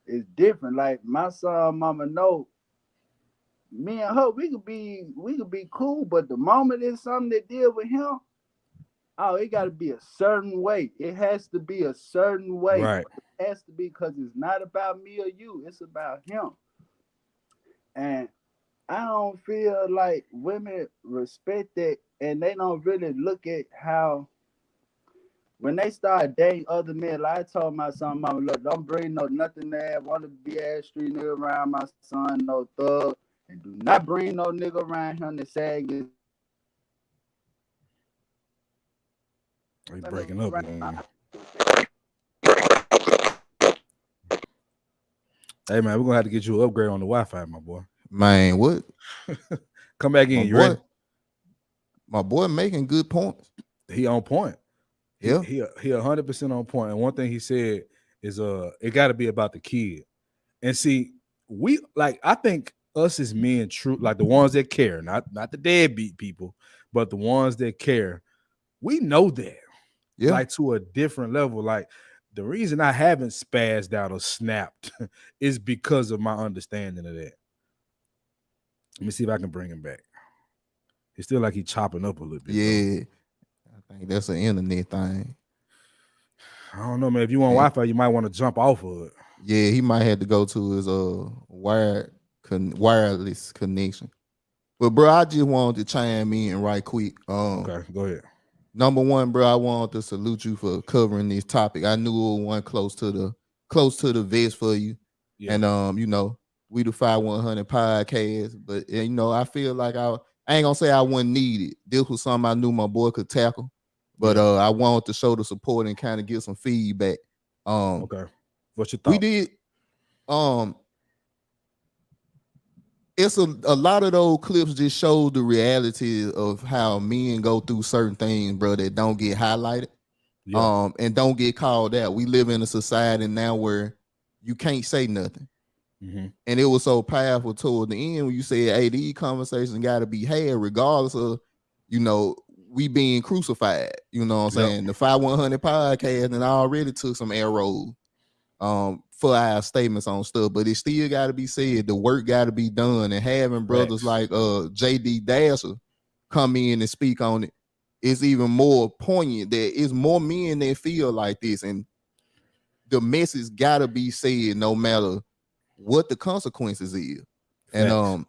it's different. Like my son mama know me and her, we could be cool, but the moment it's something that deal with him, it got to be a certain way. It has to be a certain way. Right. It has to be because it's not about me or you. It's about him. And I don't feel like women respect that, and they don't really look at how when they start dating other men. Like I told my son, mama, look, don't bring nothing there. Want to be ass street nigga around my son, no thug. And do not bring no nigga around him that sag his. Are you breaking up, man? Hey, man, we're going to have to get you an upgrade on the Wi-Fi, my boy. Man, what? Come back in. You ready? My boy making good points. He on point. Yeah. He 100% on point. And one thing he said is it got to be about the kid. And see, I think us as men, true, like the ones that care, not the deadbeat people, but the ones that care, we know that. Yeah. Like to a different level. Like the reason I haven't spazzed out or snapped is because of my understanding of that. Let me see if I can bring him back. It's still like he's chopping up a little bit. Yeah. Though. I think that's an internet thing. I don't know, man. If you want Wi-Fi, you might want to jump off of it. Yeah, he might have to go to his wireless connection. But bro, I just wanted to chime in right quick. Okay, go ahead. number one, bro, I want to salute you for covering this topic. I knew it was one close to the vest for you. Yeah. And you know, we the 5100 podcast, but you know, I feel like I ain't gonna say I wouldn't need it. This was something I knew my boy could tackle, but I wanted to show the support and kind of get some feedback. Okay. What's your thought? We did it's a lot of those clips just show the reality of how men go through certain things, bro, that don't get highlighted. Yeah. And don't get called out. We live in a society now where you can't say nothing. Mm-hmm. And it was so powerful toward the end when you said, hey, these conversations got to be had regardless of, you know, we being crucified. You know what I'm saying? The 5100 podcast and I already took some arrows for our statements on stuff, but it still got to be said. The work got to be done, and having brothers like JD Dasher come in and speak on it is even more poignant. That it's more men that feel like this, and the message got to be said no matter what the consequences is. And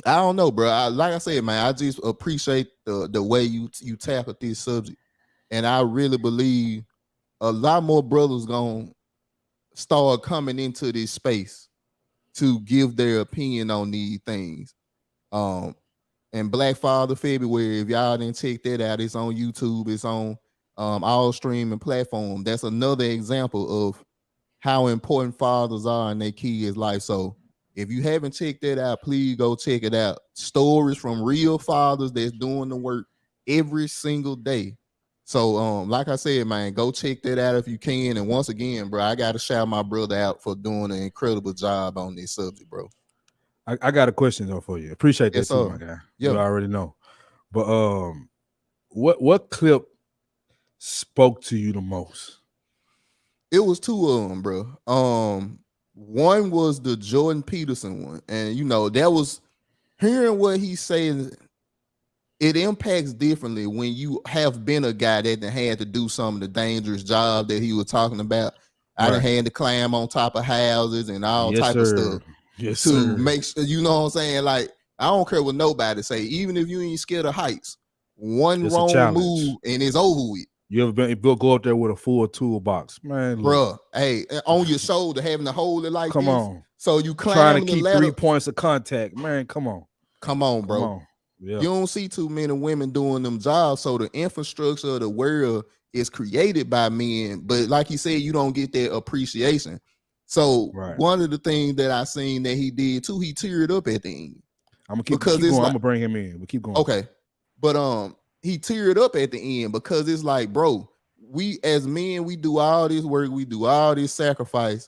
I don't know, bro. Like I said, man, I just appreciate the way you tackled this subject, and I really believe a lot more brothers gonna start coming into this space to give their opinion on these things. And Black Father February, if y'all didn't check that out, it's on YouTube, it's on all streaming platforms. That's another example of how important fathers are in their kids' life. So if you haven't checked that out, please go check it out. Stories from real fathers that's doing the work every single day. So like I said, man, go check that out if you can. And once again, bro, I gotta shout my brother out for doing an incredible job on this subject, bro. I got a question though for you. Appreciate that Yes, too, sir. my guy. Yeah. You already know. But what clip spoke to you the most? It was two of them, bro. One was the Jordan Peterson one, and you know, that was hearing what he's saying. It impacts differently when you have been a guy that had to do some of the dangerous job that he was talking about. I done had to climb on top of houses and all type of stuff to make sure, you know what I'm saying? Like, I don't care what nobody say, even if you ain't scared of heights, one It's a wrong challenge. move and it's over with. You ever go up there with a full toolbox, man? Look, Bruh, hey, on your shoulder, having to hold it like come this. on. So you climb Trying to the keep ladder. 3 points of contact, man. Come on. Come on, bro. Come on. Yeah. You don't see too many women doing them jobs. So the infrastructure of the world is created by men. But like you said, you don't get that appreciation. So one of the things that I seen that he did too, he teared up at the end. I'm gonna keep Because going. it's I'm like- gonna bring him in. We'll keep going. Okay. But he teared up at the end because it's like, bro, we as men, we do all this work, we do all this sacrifice,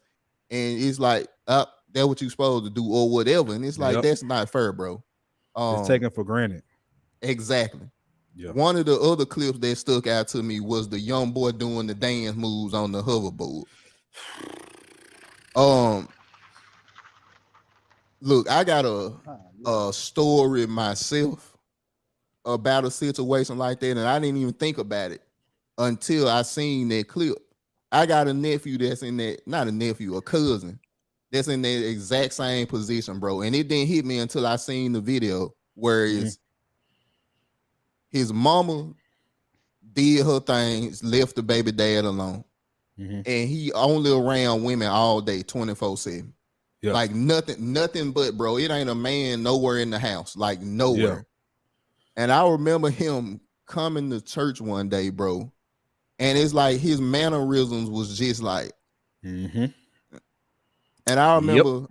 and it's like, that's what you supposed to do or whatever. And it's like, Yep. that's not fair, bro. It's taken for granted. Exactly. Yeah. One of the other clips that stuck out to me was the young boy doing the dance moves on the hoverboard. Look, I got a story myself about a situation like that, and I didn't even think about it until I seen that clip. I got a nephew that's in that, not a nephew, a cousin that's in that exact same position, bro. And it didn't hit me until I seen the video where it's his mama did her things, left the baby dad alone. And he only around women all day, 24/7. Yeah. Like nothing but, bro. It ain't a man nowhere in the house, like nowhere. And I remember him coming to church one day, bro. And it's like his mannerisms was just like, and I remember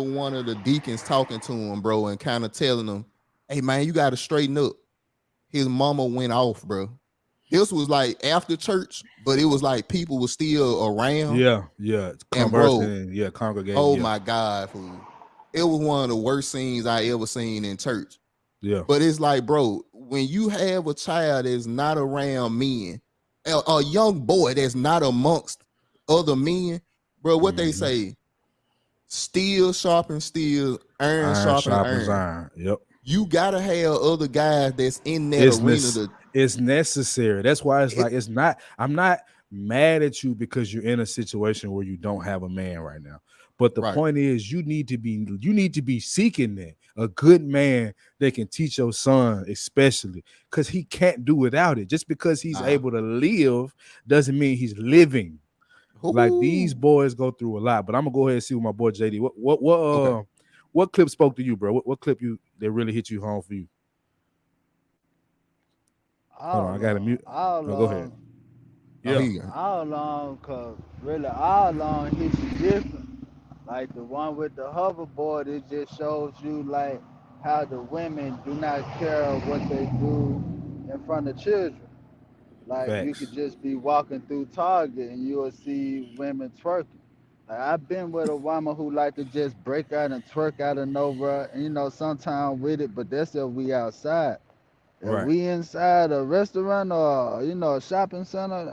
one of the deacons talking to him, bro, and kind of telling him, hey man, you got to straighten up. His mama went off, bro. This was like after church, but it was like people were still around. Yeah. And bro, Congregation. oh yeah. my God, fool. It was one of the worst scenes I ever seen in church. Yeah. But it's like, bro, when you have a child that's not around men, a young boy that's not amongst other men, bro, what they say, steel sharpens steel, iron sharpens iron. Yep. You gotta have other guys that's in that arena. It's necessary. That's why it's like it's not. I'm not mad at you because you're in a situation where you don't have a man right now. But the Right. point is, you need to be seeking that, a good man that can teach your son, especially because he can't do without it. Just because he's able to live doesn't mean he's living. Like these boys go through a lot. But I'm gonna go ahead and see what my boy JD. What clip spoke to you, bro? What clip that really hit you home for you? Hold on, I got to mute. Go ahead. Yeah. All along, cause really all along hits you different. Like the one with the hoverboard, it just shows you like how the women do not care what they do in front of children. Like you could just be walking through Target and you'll see women twerking. Like I've been with a woman who like to just break out and twerk out of nowhere, and, you know, sometimes with it, but that's if we outside. If we inside a restaurant or, you know, a shopping center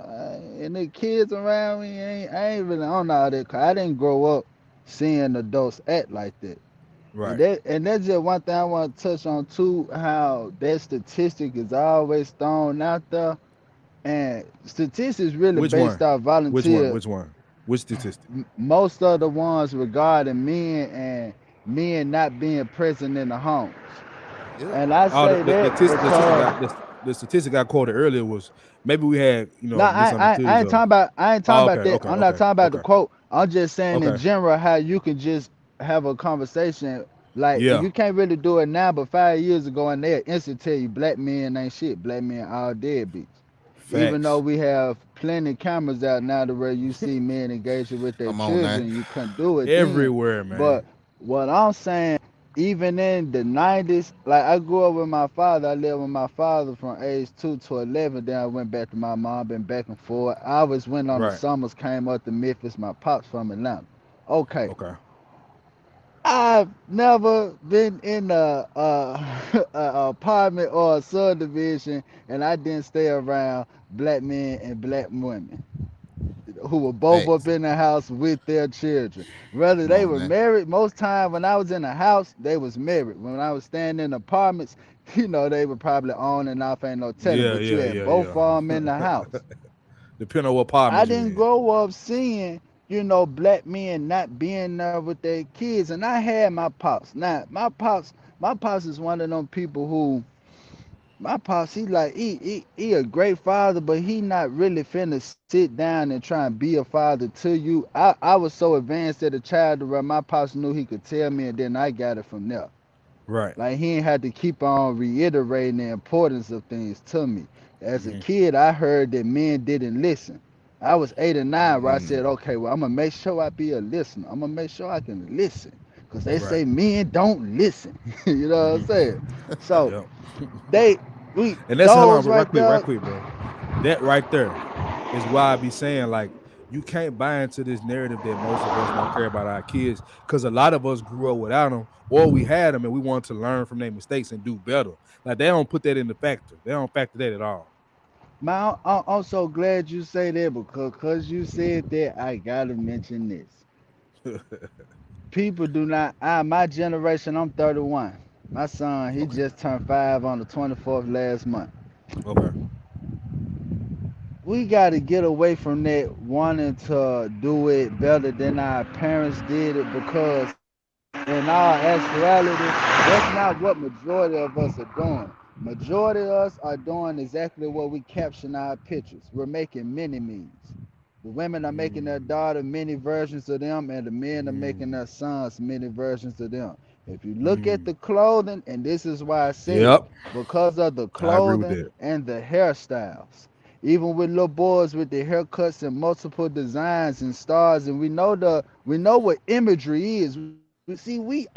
and the kids around me, I ain't really on all that, 'cause I didn't grow up seeing adults act like that. Right. And that's just one thing I want to touch on too, how that statistic is always thrown out there. And statistics really based off volunteer. Which one? Which statistic? Most of the ones regarding men and men not being present in the homes. And I say the statistic I quoted earlier was maybe we had, you know. No, I ain't talking about that. I'm not talking about the quote. I'm just saying in general how you can just have a conversation. Like you can't really do it now, but 5 years ago, and they'll instantly tell you black men ain't shit. Black men all deadbeats. Even though we have plenty of cameras out now to where you see men engaging with their children, you couldn't do it everywhere, then. man. But what I'm saying, even in the 90s, like I grew up with my father. I lived with my father from age 2 to 11. Then I went back to my mom, been back and forth. I always went on the summers, came up to Memphis. My pops from Atlanta. Okay. I've never been in a apartment or a subdivision, and I didn't stay around black men and black women who were both up in the house with their children. Whether they were married, most time when I was in the house, they was married. When I was staying in apartments, you know, they were probably on and off, ain't no telling, but you had both of them in the house. Depending on what apartment. I didn't grow up seeing, you know, black men not being there with their kids, and I had my pops. Now, my pops is one of them people who, my pops, he a great father, but he not really finna sit down and try and be a father to you. I was so advanced as a child where my pops knew he could tell me, and then I got it from there. Right. Like he ain't had to keep on reiterating the importance of things to me. As a kid, I heard that men didn't listen. I was 8 or 9 where I said, okay, well, I'm gonna make sure I be a listener. I'm gonna make sure I can listen. Because they say men don't listen. You know what I'm saying? So and that's right quick, bro. That right there is why I be saying, like, you can't buy into this narrative that most of us don't care about our kids, because a lot of us grew up without them, or we had them and we want to learn from their mistakes and do better. Like they don't put that in the factor. They don't factor that at all. Man, I'm so glad you say that, because you said that, I gotta mention this. People do not, my generation, I'm 31. My son, he just turned 5 on the 24th last month. Okay. We got to get away from that wanting to do it better than our parents did it, because in all actuality, that's not what majority of us are doing. Majority of us are doing exactly what we caption in our pictures. We're making mini memes. The women are making their daughter many versions of them, and the men are making their sons many versions of them. If you look at the clothing, and this is why I say it, because of the clothing and the hairstyles. Even with little boys with the haircuts and multiple designs and stars, and we know what imagery is. We see we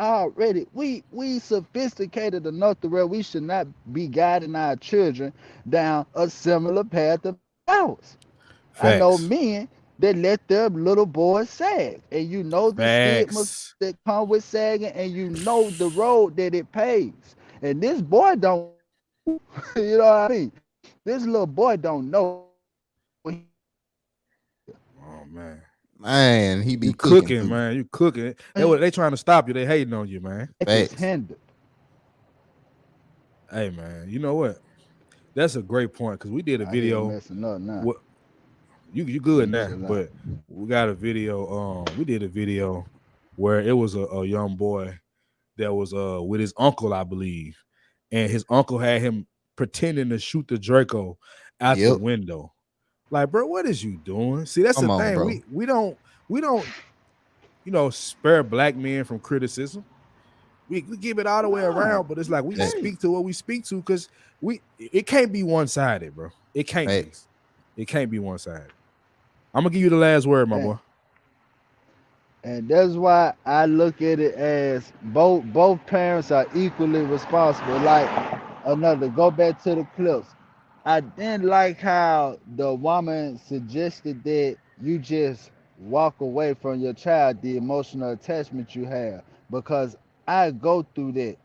sophisticated enough to where we should not be guiding our children down a similar path of ours. I know men that let their little boys sag, and you know the stigmas that come with sagging, and you know the road that it paves. And this boy don't, you know what I mean? This little boy don't know. Oh man. Man, he be cooking, man. You cooking. They trying to stop you. They hating on you, man. It's hindered. Hey, man. You know what? That's a great point, because we did a video. Messing up now. You good now, but we got a video. We did a video where it was a young boy that was with his uncle, I believe, and his uncle had him pretending to shoot the Draco out the window. Like, bro, what is you doing? See, that's Come the on, thing. bro. We don't, spare black men from criticism. We give it all the way around, but it's like we speak to what we speak to because it can't be one-sided, bro. It can't be. It can't be one-sided. I'm gonna give you the last word, my boy. And that's why I look at it as both parents are equally responsible. Like go back to the clips. I didn't like how the woman suggested that you just walk away from your child, the emotional attachment you have, because I go through that.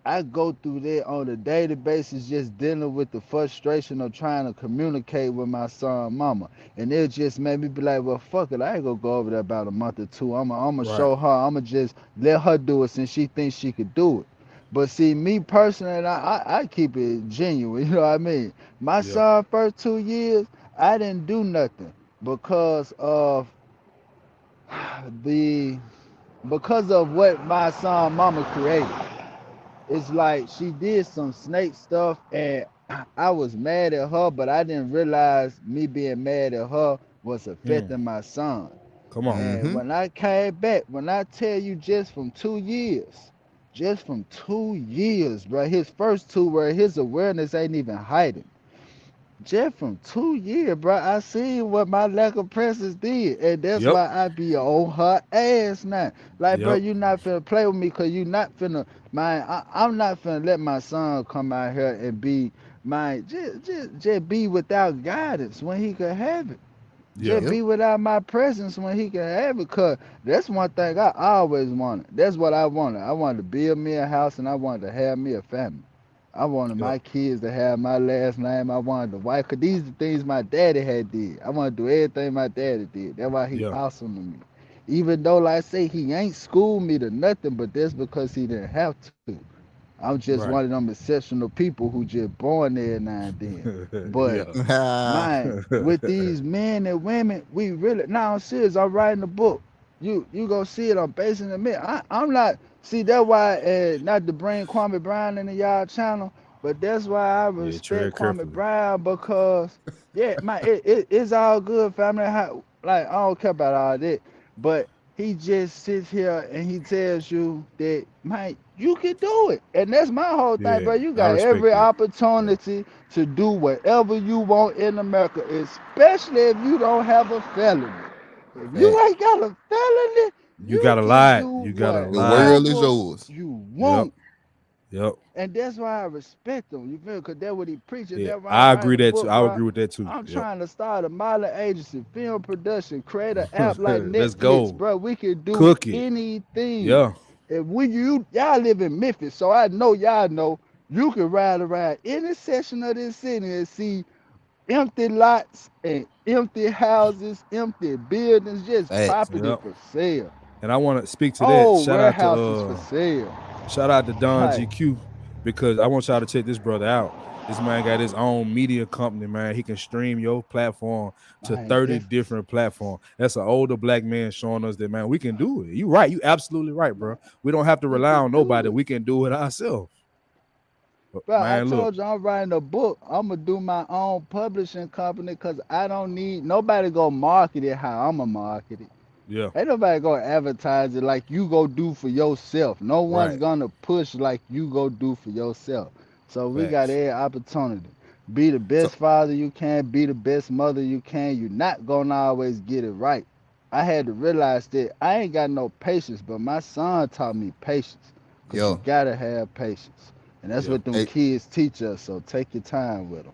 I go through that on a daily basis, just dealing with the frustration of trying to communicate with my son mama. And it just made me be like, well, fuck it. I ain't gonna go over there about a month or two. I'm gonna show her. I'm gonna just let her do it since she thinks she could do it. But see, me personally, I keep it genuine. You know what I mean? My son first 2 years, I didn't do nothing because of what my son mama created. It's like she did some snake stuff and I was mad at her, but I didn't realize me being mad at her was affecting my son. Come on. And when I came back, when I tell you just from 2 years, bro, his first 2 where his awareness ain't even heightened. Just from 2 years, bro, I see what my lack of presence did. And that's why I be on her ass now. Like, bro, you not finna play with me because you not finna, I'm not finna let my son come out here and be, just be without guidance when he could have it. Just be without my presence when he can have it. Because that's one thing I always wanted. That's what I wanted. I wanted to build me a house and I wanted to have me a family. I wanted my kids to have my last name. I wanted the wife, because these are the things my daddy had did. I want to do everything my daddy did. That's why he awesome to me. Even though, like I say, he ain't schooled me to nothing, but that's because he didn't have to. I'm just one of them exceptional people who just born there now and then. But man, with these men and women, we really, now I'm serious, I'm writing a book. You gonna see it, I'm basing it. I'm not, see, that's why, not to bring Kwame Brown into y'all channel, but that's why I respect Kwame Brown, because it's all good, family. Like, I don't care about all that, but he just sits here and he tells you that, man, you can do it. And that's my whole thing, bro. You got every opportunity to do whatever you want in America, especially if you don't have a felony. If you ain't got a felony, you gotta lie. You gotta lie. The world is yours. You won't. Yep. And that's why I respect him. You feel? Because that's what he preaches. Yeah, I agree that too. I agree with that too. I'm trying to start a modeling agency, film production, create an app like Netflix, Let's go, bro. We can do anything. Yeah. If y'all live in Memphis, so I know y'all know you can ride around any section of this city and see empty lots and empty houses, empty buildings, just property for sale. And I want to speak to that. Shout out to Don GQ, because I want y'all to check this brother out. This man got his own media company, man. He can stream your platform to 30 different platforms. That's an older black man showing us that, man, we can do it. You right. You absolutely right, bro. We don't have to rely on nobody. We can do it ourselves. Bro, man, I told you I'm writing a book. I'm going to do my own publishing company because I don't need nobody go market it how I'm going to market it. Yeah. Ain't nobody gonna advertise it like you go do for yourself. No one's gonna push like you go do for yourself. So we got every opportunity. Be the best father you can, be the best mother you can. You're not gonna always get it right. I had to realize that I ain't got no patience, but my son taught me patience. Cause you gotta have patience. And that's what them kids teach us. So take your time with them.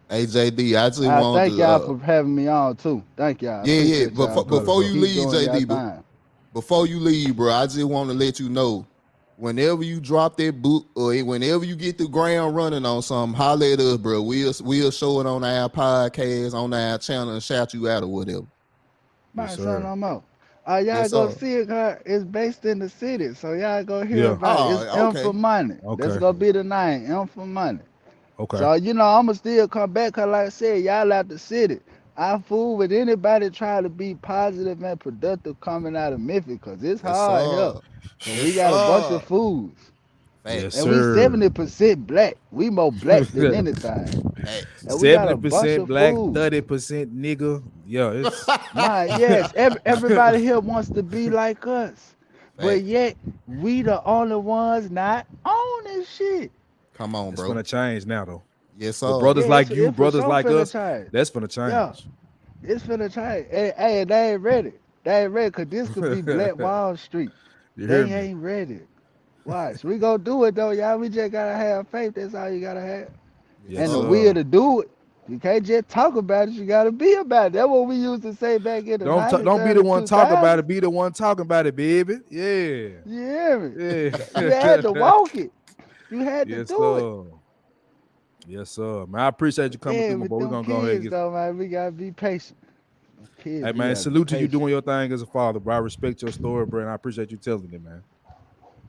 Hey JD, I just want to thank y'all for having me on too. Thank y'all. Yeah. But before you leave, JD, before you leave, bro, I just want to let you know, whenever you drop that book or whenever you get the ground running on something, holler at us, bro. We'll show it on our podcast, on our channel, and shout you out or whatever. My son, I'm out. Y'all go see it. It's based in the city, so y'all go hear about it. It's M for Money. That's gonna be the name, M for Money. Okay. So, I'ma still come back, because like I said, y'all out the city. I fool with anybody trying to be positive and productive coming out of Memphis, because it's Yes, hard sir. here. And Yes, we got a bunch of sir. fools. Yes, And we sir. 70% black. We more black than anything. And we got a bunch 70% of black, fools. 30% nigga. Yeah, it's Man, yes, everybody here wants to be like us. But yet, we the only ones not on this shit. Come on, it's bro. gonna change now though. Yes, sir. With brothers Yeah, like it's- you, it for brothers sure like finna us, change. that's gonna change. Yeah, it's finna change. Hey, they ain't ready. They ain't ready, because this could be Black Wall Street. You They heard me? ain't ready. Watch. We gonna do it, though, y'all. We just gotta have faith. That's all you gotta have. Yes, And the sir. will to do it. You can't just talk about it. You gotta be about it. That's what we used to say back in the 90s. Don't be the one talking about 2000s. it. Be the one talking about it, baby. Yeah. You hear me? Yeah. You had to walk it. You had to Yes, do it. sir. Yes, sir. Man, I appreciate you coming Yeah, through, my with boy. We're them gonna go ahead and kids, get. though, man, we gotta be patient. Kids, Hey we man, gotta be salute to you patient. doing your thing as a father, bro. I respect your story, bro, and I appreciate you telling it, man.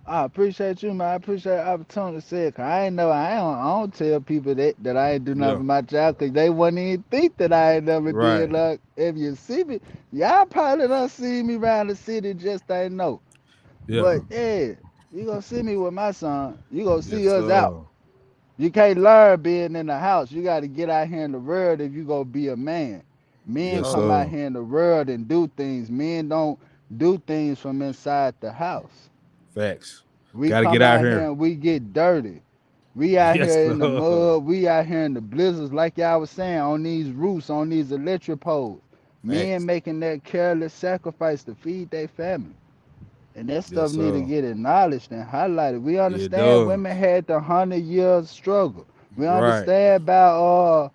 I appreciate you, man. I appreciate the opportunity to say it. 'Cause I ain't know, I don't tell people that I ain't do nothing Yeah. for my child, because they wouldn't even think that I ain't never Right. did. Like, if you see me, y'all probably done see me around the city, just ain't know. Yeah. But yeah, you gonna see me with my son. You gonna see Yes, us sir. out. You can't learn being in the house. You gotta get out here in the world if you gonna be a man. Men Yes, come out sir. here in the world and do things. Men don't do things from inside the house. Facts. We Gotta come get out out here. here and we get dirty. We out Yes, here in the sir. mud. We out here in the blizzards, like y'all was saying, on these roofs, on these electric poles. Men Facts. making that careless sacrifice to feed their family. And that stuff Yes, need to sir. get acknowledged and highlighted. We It understand does. women had the 100 years struggle. We Right. understand about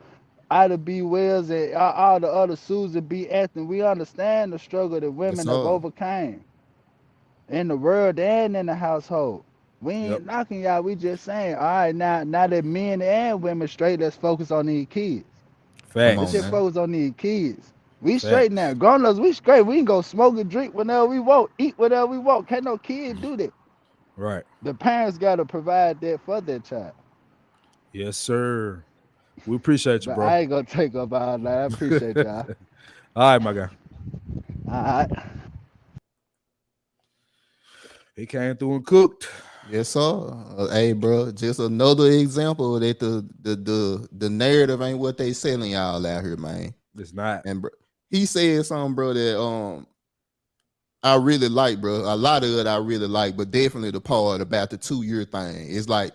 Ida B. Wells and all the other Susan B. Anthony. We understand the struggle that Yes, women have sir. overcame in the world and in the household. We ain't Yep. knocking y'all. We just saying, all right, now that men and women straight, let's focus on these kids. Come Let's on, Facts. just man. focus on these kids. We straight now. Facts. Grown ups, we straight. We can go smoke and drink whenever we want, eat whatever we want. Can't no kid do that. Right. The parents got to provide that for their child. Yes, sir. We appreciate you, But bro. I ain't gonna take up all night. I appreciate y'all. All right, my guy. All right. He came through and cooked. Yes, sir. Hey, bro, just another example that the narrative ain't what they selling y'all out here, man. It's not. And bro, he said something, bro, that I really like, bro. A lot of it I really like, but definitely the part about the 2-year thing. It's like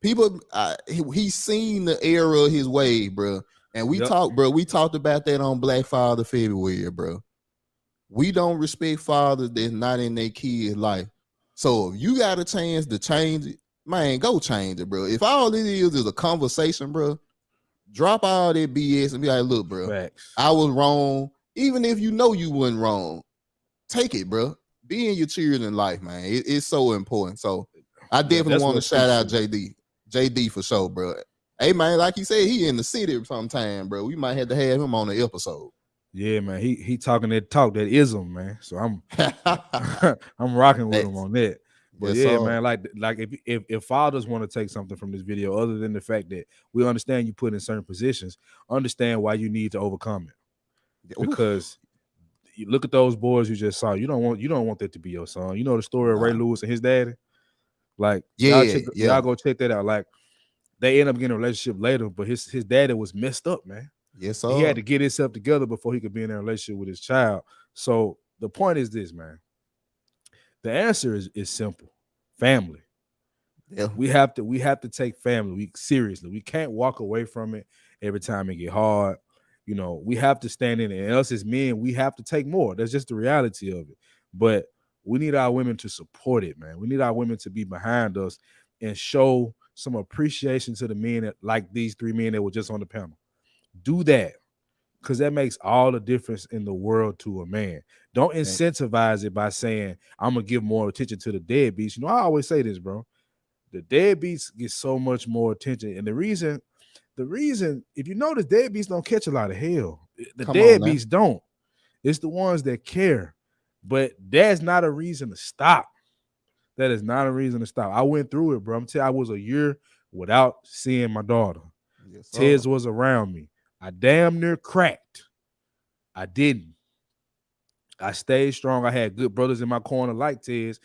people, he's seen the era of his way, bro. And we Yep. talked about that on Black Father February, bro. We don't respect fathers that's not in their kids' life. So if you got a chance to change it, man, go change it, bro. If all it is a conversation, bro, drop all that BS and be like, look, bro, Facts. I was wrong. Even if you know you wasn't wrong, take it, bro. Be in your children's life, man. It's so important. So I definitely that's want to what shout out appreciate. JD for sure, bro. Hey, man, like you said, he in the city sometime, bro. We might have to have him on the episode. Yeah, man. He talking that talk, that ism, man. So I'm I'm rocking with him Facts. on that. But Yes, yeah, sir. man, like if fathers want to take something from this video, other than the fact that we understand you put in certain positions, understand why you need to overcome it. Oof. Because you look at those boys you just saw. You don't want that to be your son. You know the story of Ray Nah. Lewis and his daddy. Like Yeah, y'all go check that out. Like they end up getting a relationship later, but his daddy was messed up, man. Yes, sir. He had to get himself together before he could be in a relationship with his child. So the point is this, man. The answer is simple: family. Yeah. We have to take family seriously. We can't walk away from it every time it get hard. You know, we have to stand in it. And us as men, we have to take more. That's just the reality of it. But we need our women to support it, man. We need our women to be behind us and show some appreciation to the men like these 3 men that were just on the panel. Do that, because that makes all the difference in the world to a man. Don't incentivize it by saying, I'm going to give more attention to the deadbeats. You know, I always say this, bro. The deadbeats get so much more attention. And the reason, if you notice, deadbeats don't catch a lot of hell. The Come on, man. deadbeats don't. It's the ones that care. But that's not a reason to stop. That is not a reason to stop. I went through it, bro. I'm telling you, I was a year without seeing my daughter. Yes, sir. Tez was around me. I damn near cracked. I didn't. I stayed strong. I had good brothers in my corner like Tez.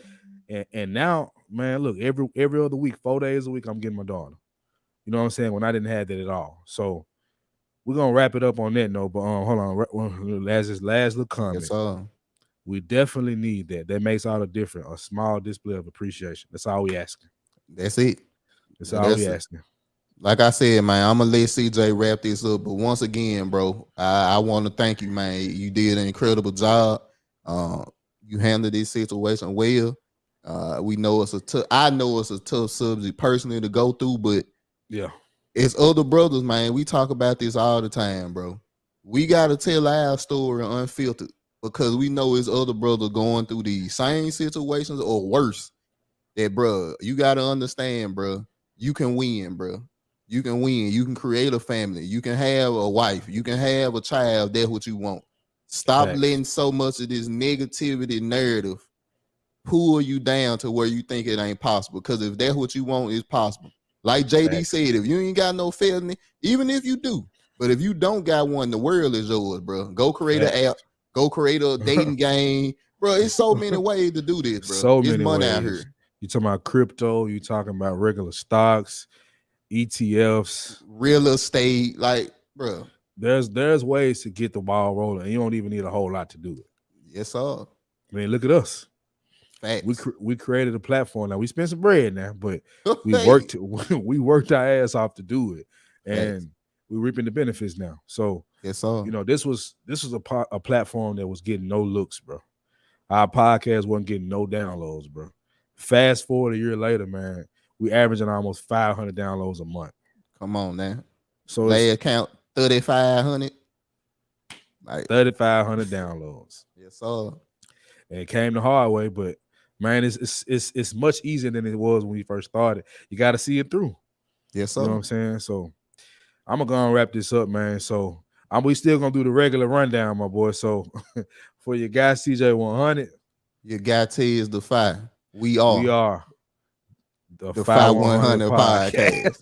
And now, man, look, every other week, 4 days a week, I'm getting my daughter. You know what I'm saying? When I didn't have that at all. So we're gonna wrap it up on that note. But hold on, last little comment. Yes, sir. We definitely need that. That makes all the difference. A small display of appreciation. That's all we asking. That's it. That's all we asking. Like I said, man, I'm gonna let CJ wrap this up. But once again, bro, I want to thank you, man. You did an incredible job. You handled this situation well. We know I know it's a tough subject personally to go through, but yeah, it's other brothers, man. We talk about this all the time, bro. We gotta tell our story unfiltered because we know it's other brothers going through these same situations or worse. That, bro, you gotta understand, bro. You can win, bro. You can win. You can create a family. You can have a wife. You can have a child. That's what you want. Stop letting so much of this negativity narrative pull you down to where you think it ain't possible. Because if that's what you want, it's possible. Like JD said, if you ain't got no felony, even if you do, but if you don't got one, the world is yours, bro. Go create an app. Go create a dating game. Bro, it's so many ways to do this, bro. So it's many money ways. out here. You talking about crypto, you talking about regular stocks, ETFs, real estate, like, bro. There's ways to get the ball rolling, and you don't even need a whole lot to do it. Yes, sir. I mean, look at us. Facts. We created a platform. Now we spent some bread now, but we worked our ass off to do it, and we're reaping the benefits now. So yes, sir. You know, this was a platform that was getting no looks, bro. Our podcast wasn't getting no downloads, bro. Fast forward a year later, man, we averaging almost 500 downloads a month. Come on, man. So last count 3,500, like 3,500 downloads. Yes, sir. And it came the hard way, but man, it's much easier than it was when we first started. You got to see it through. Yes, sir. You know what I'm saying? So I'm gonna go and wrap this up, man. So we still gonna do the regular rundown, my boy. So for your guy CJ 100, your guy T is the 5. We are the 5 100 podcast.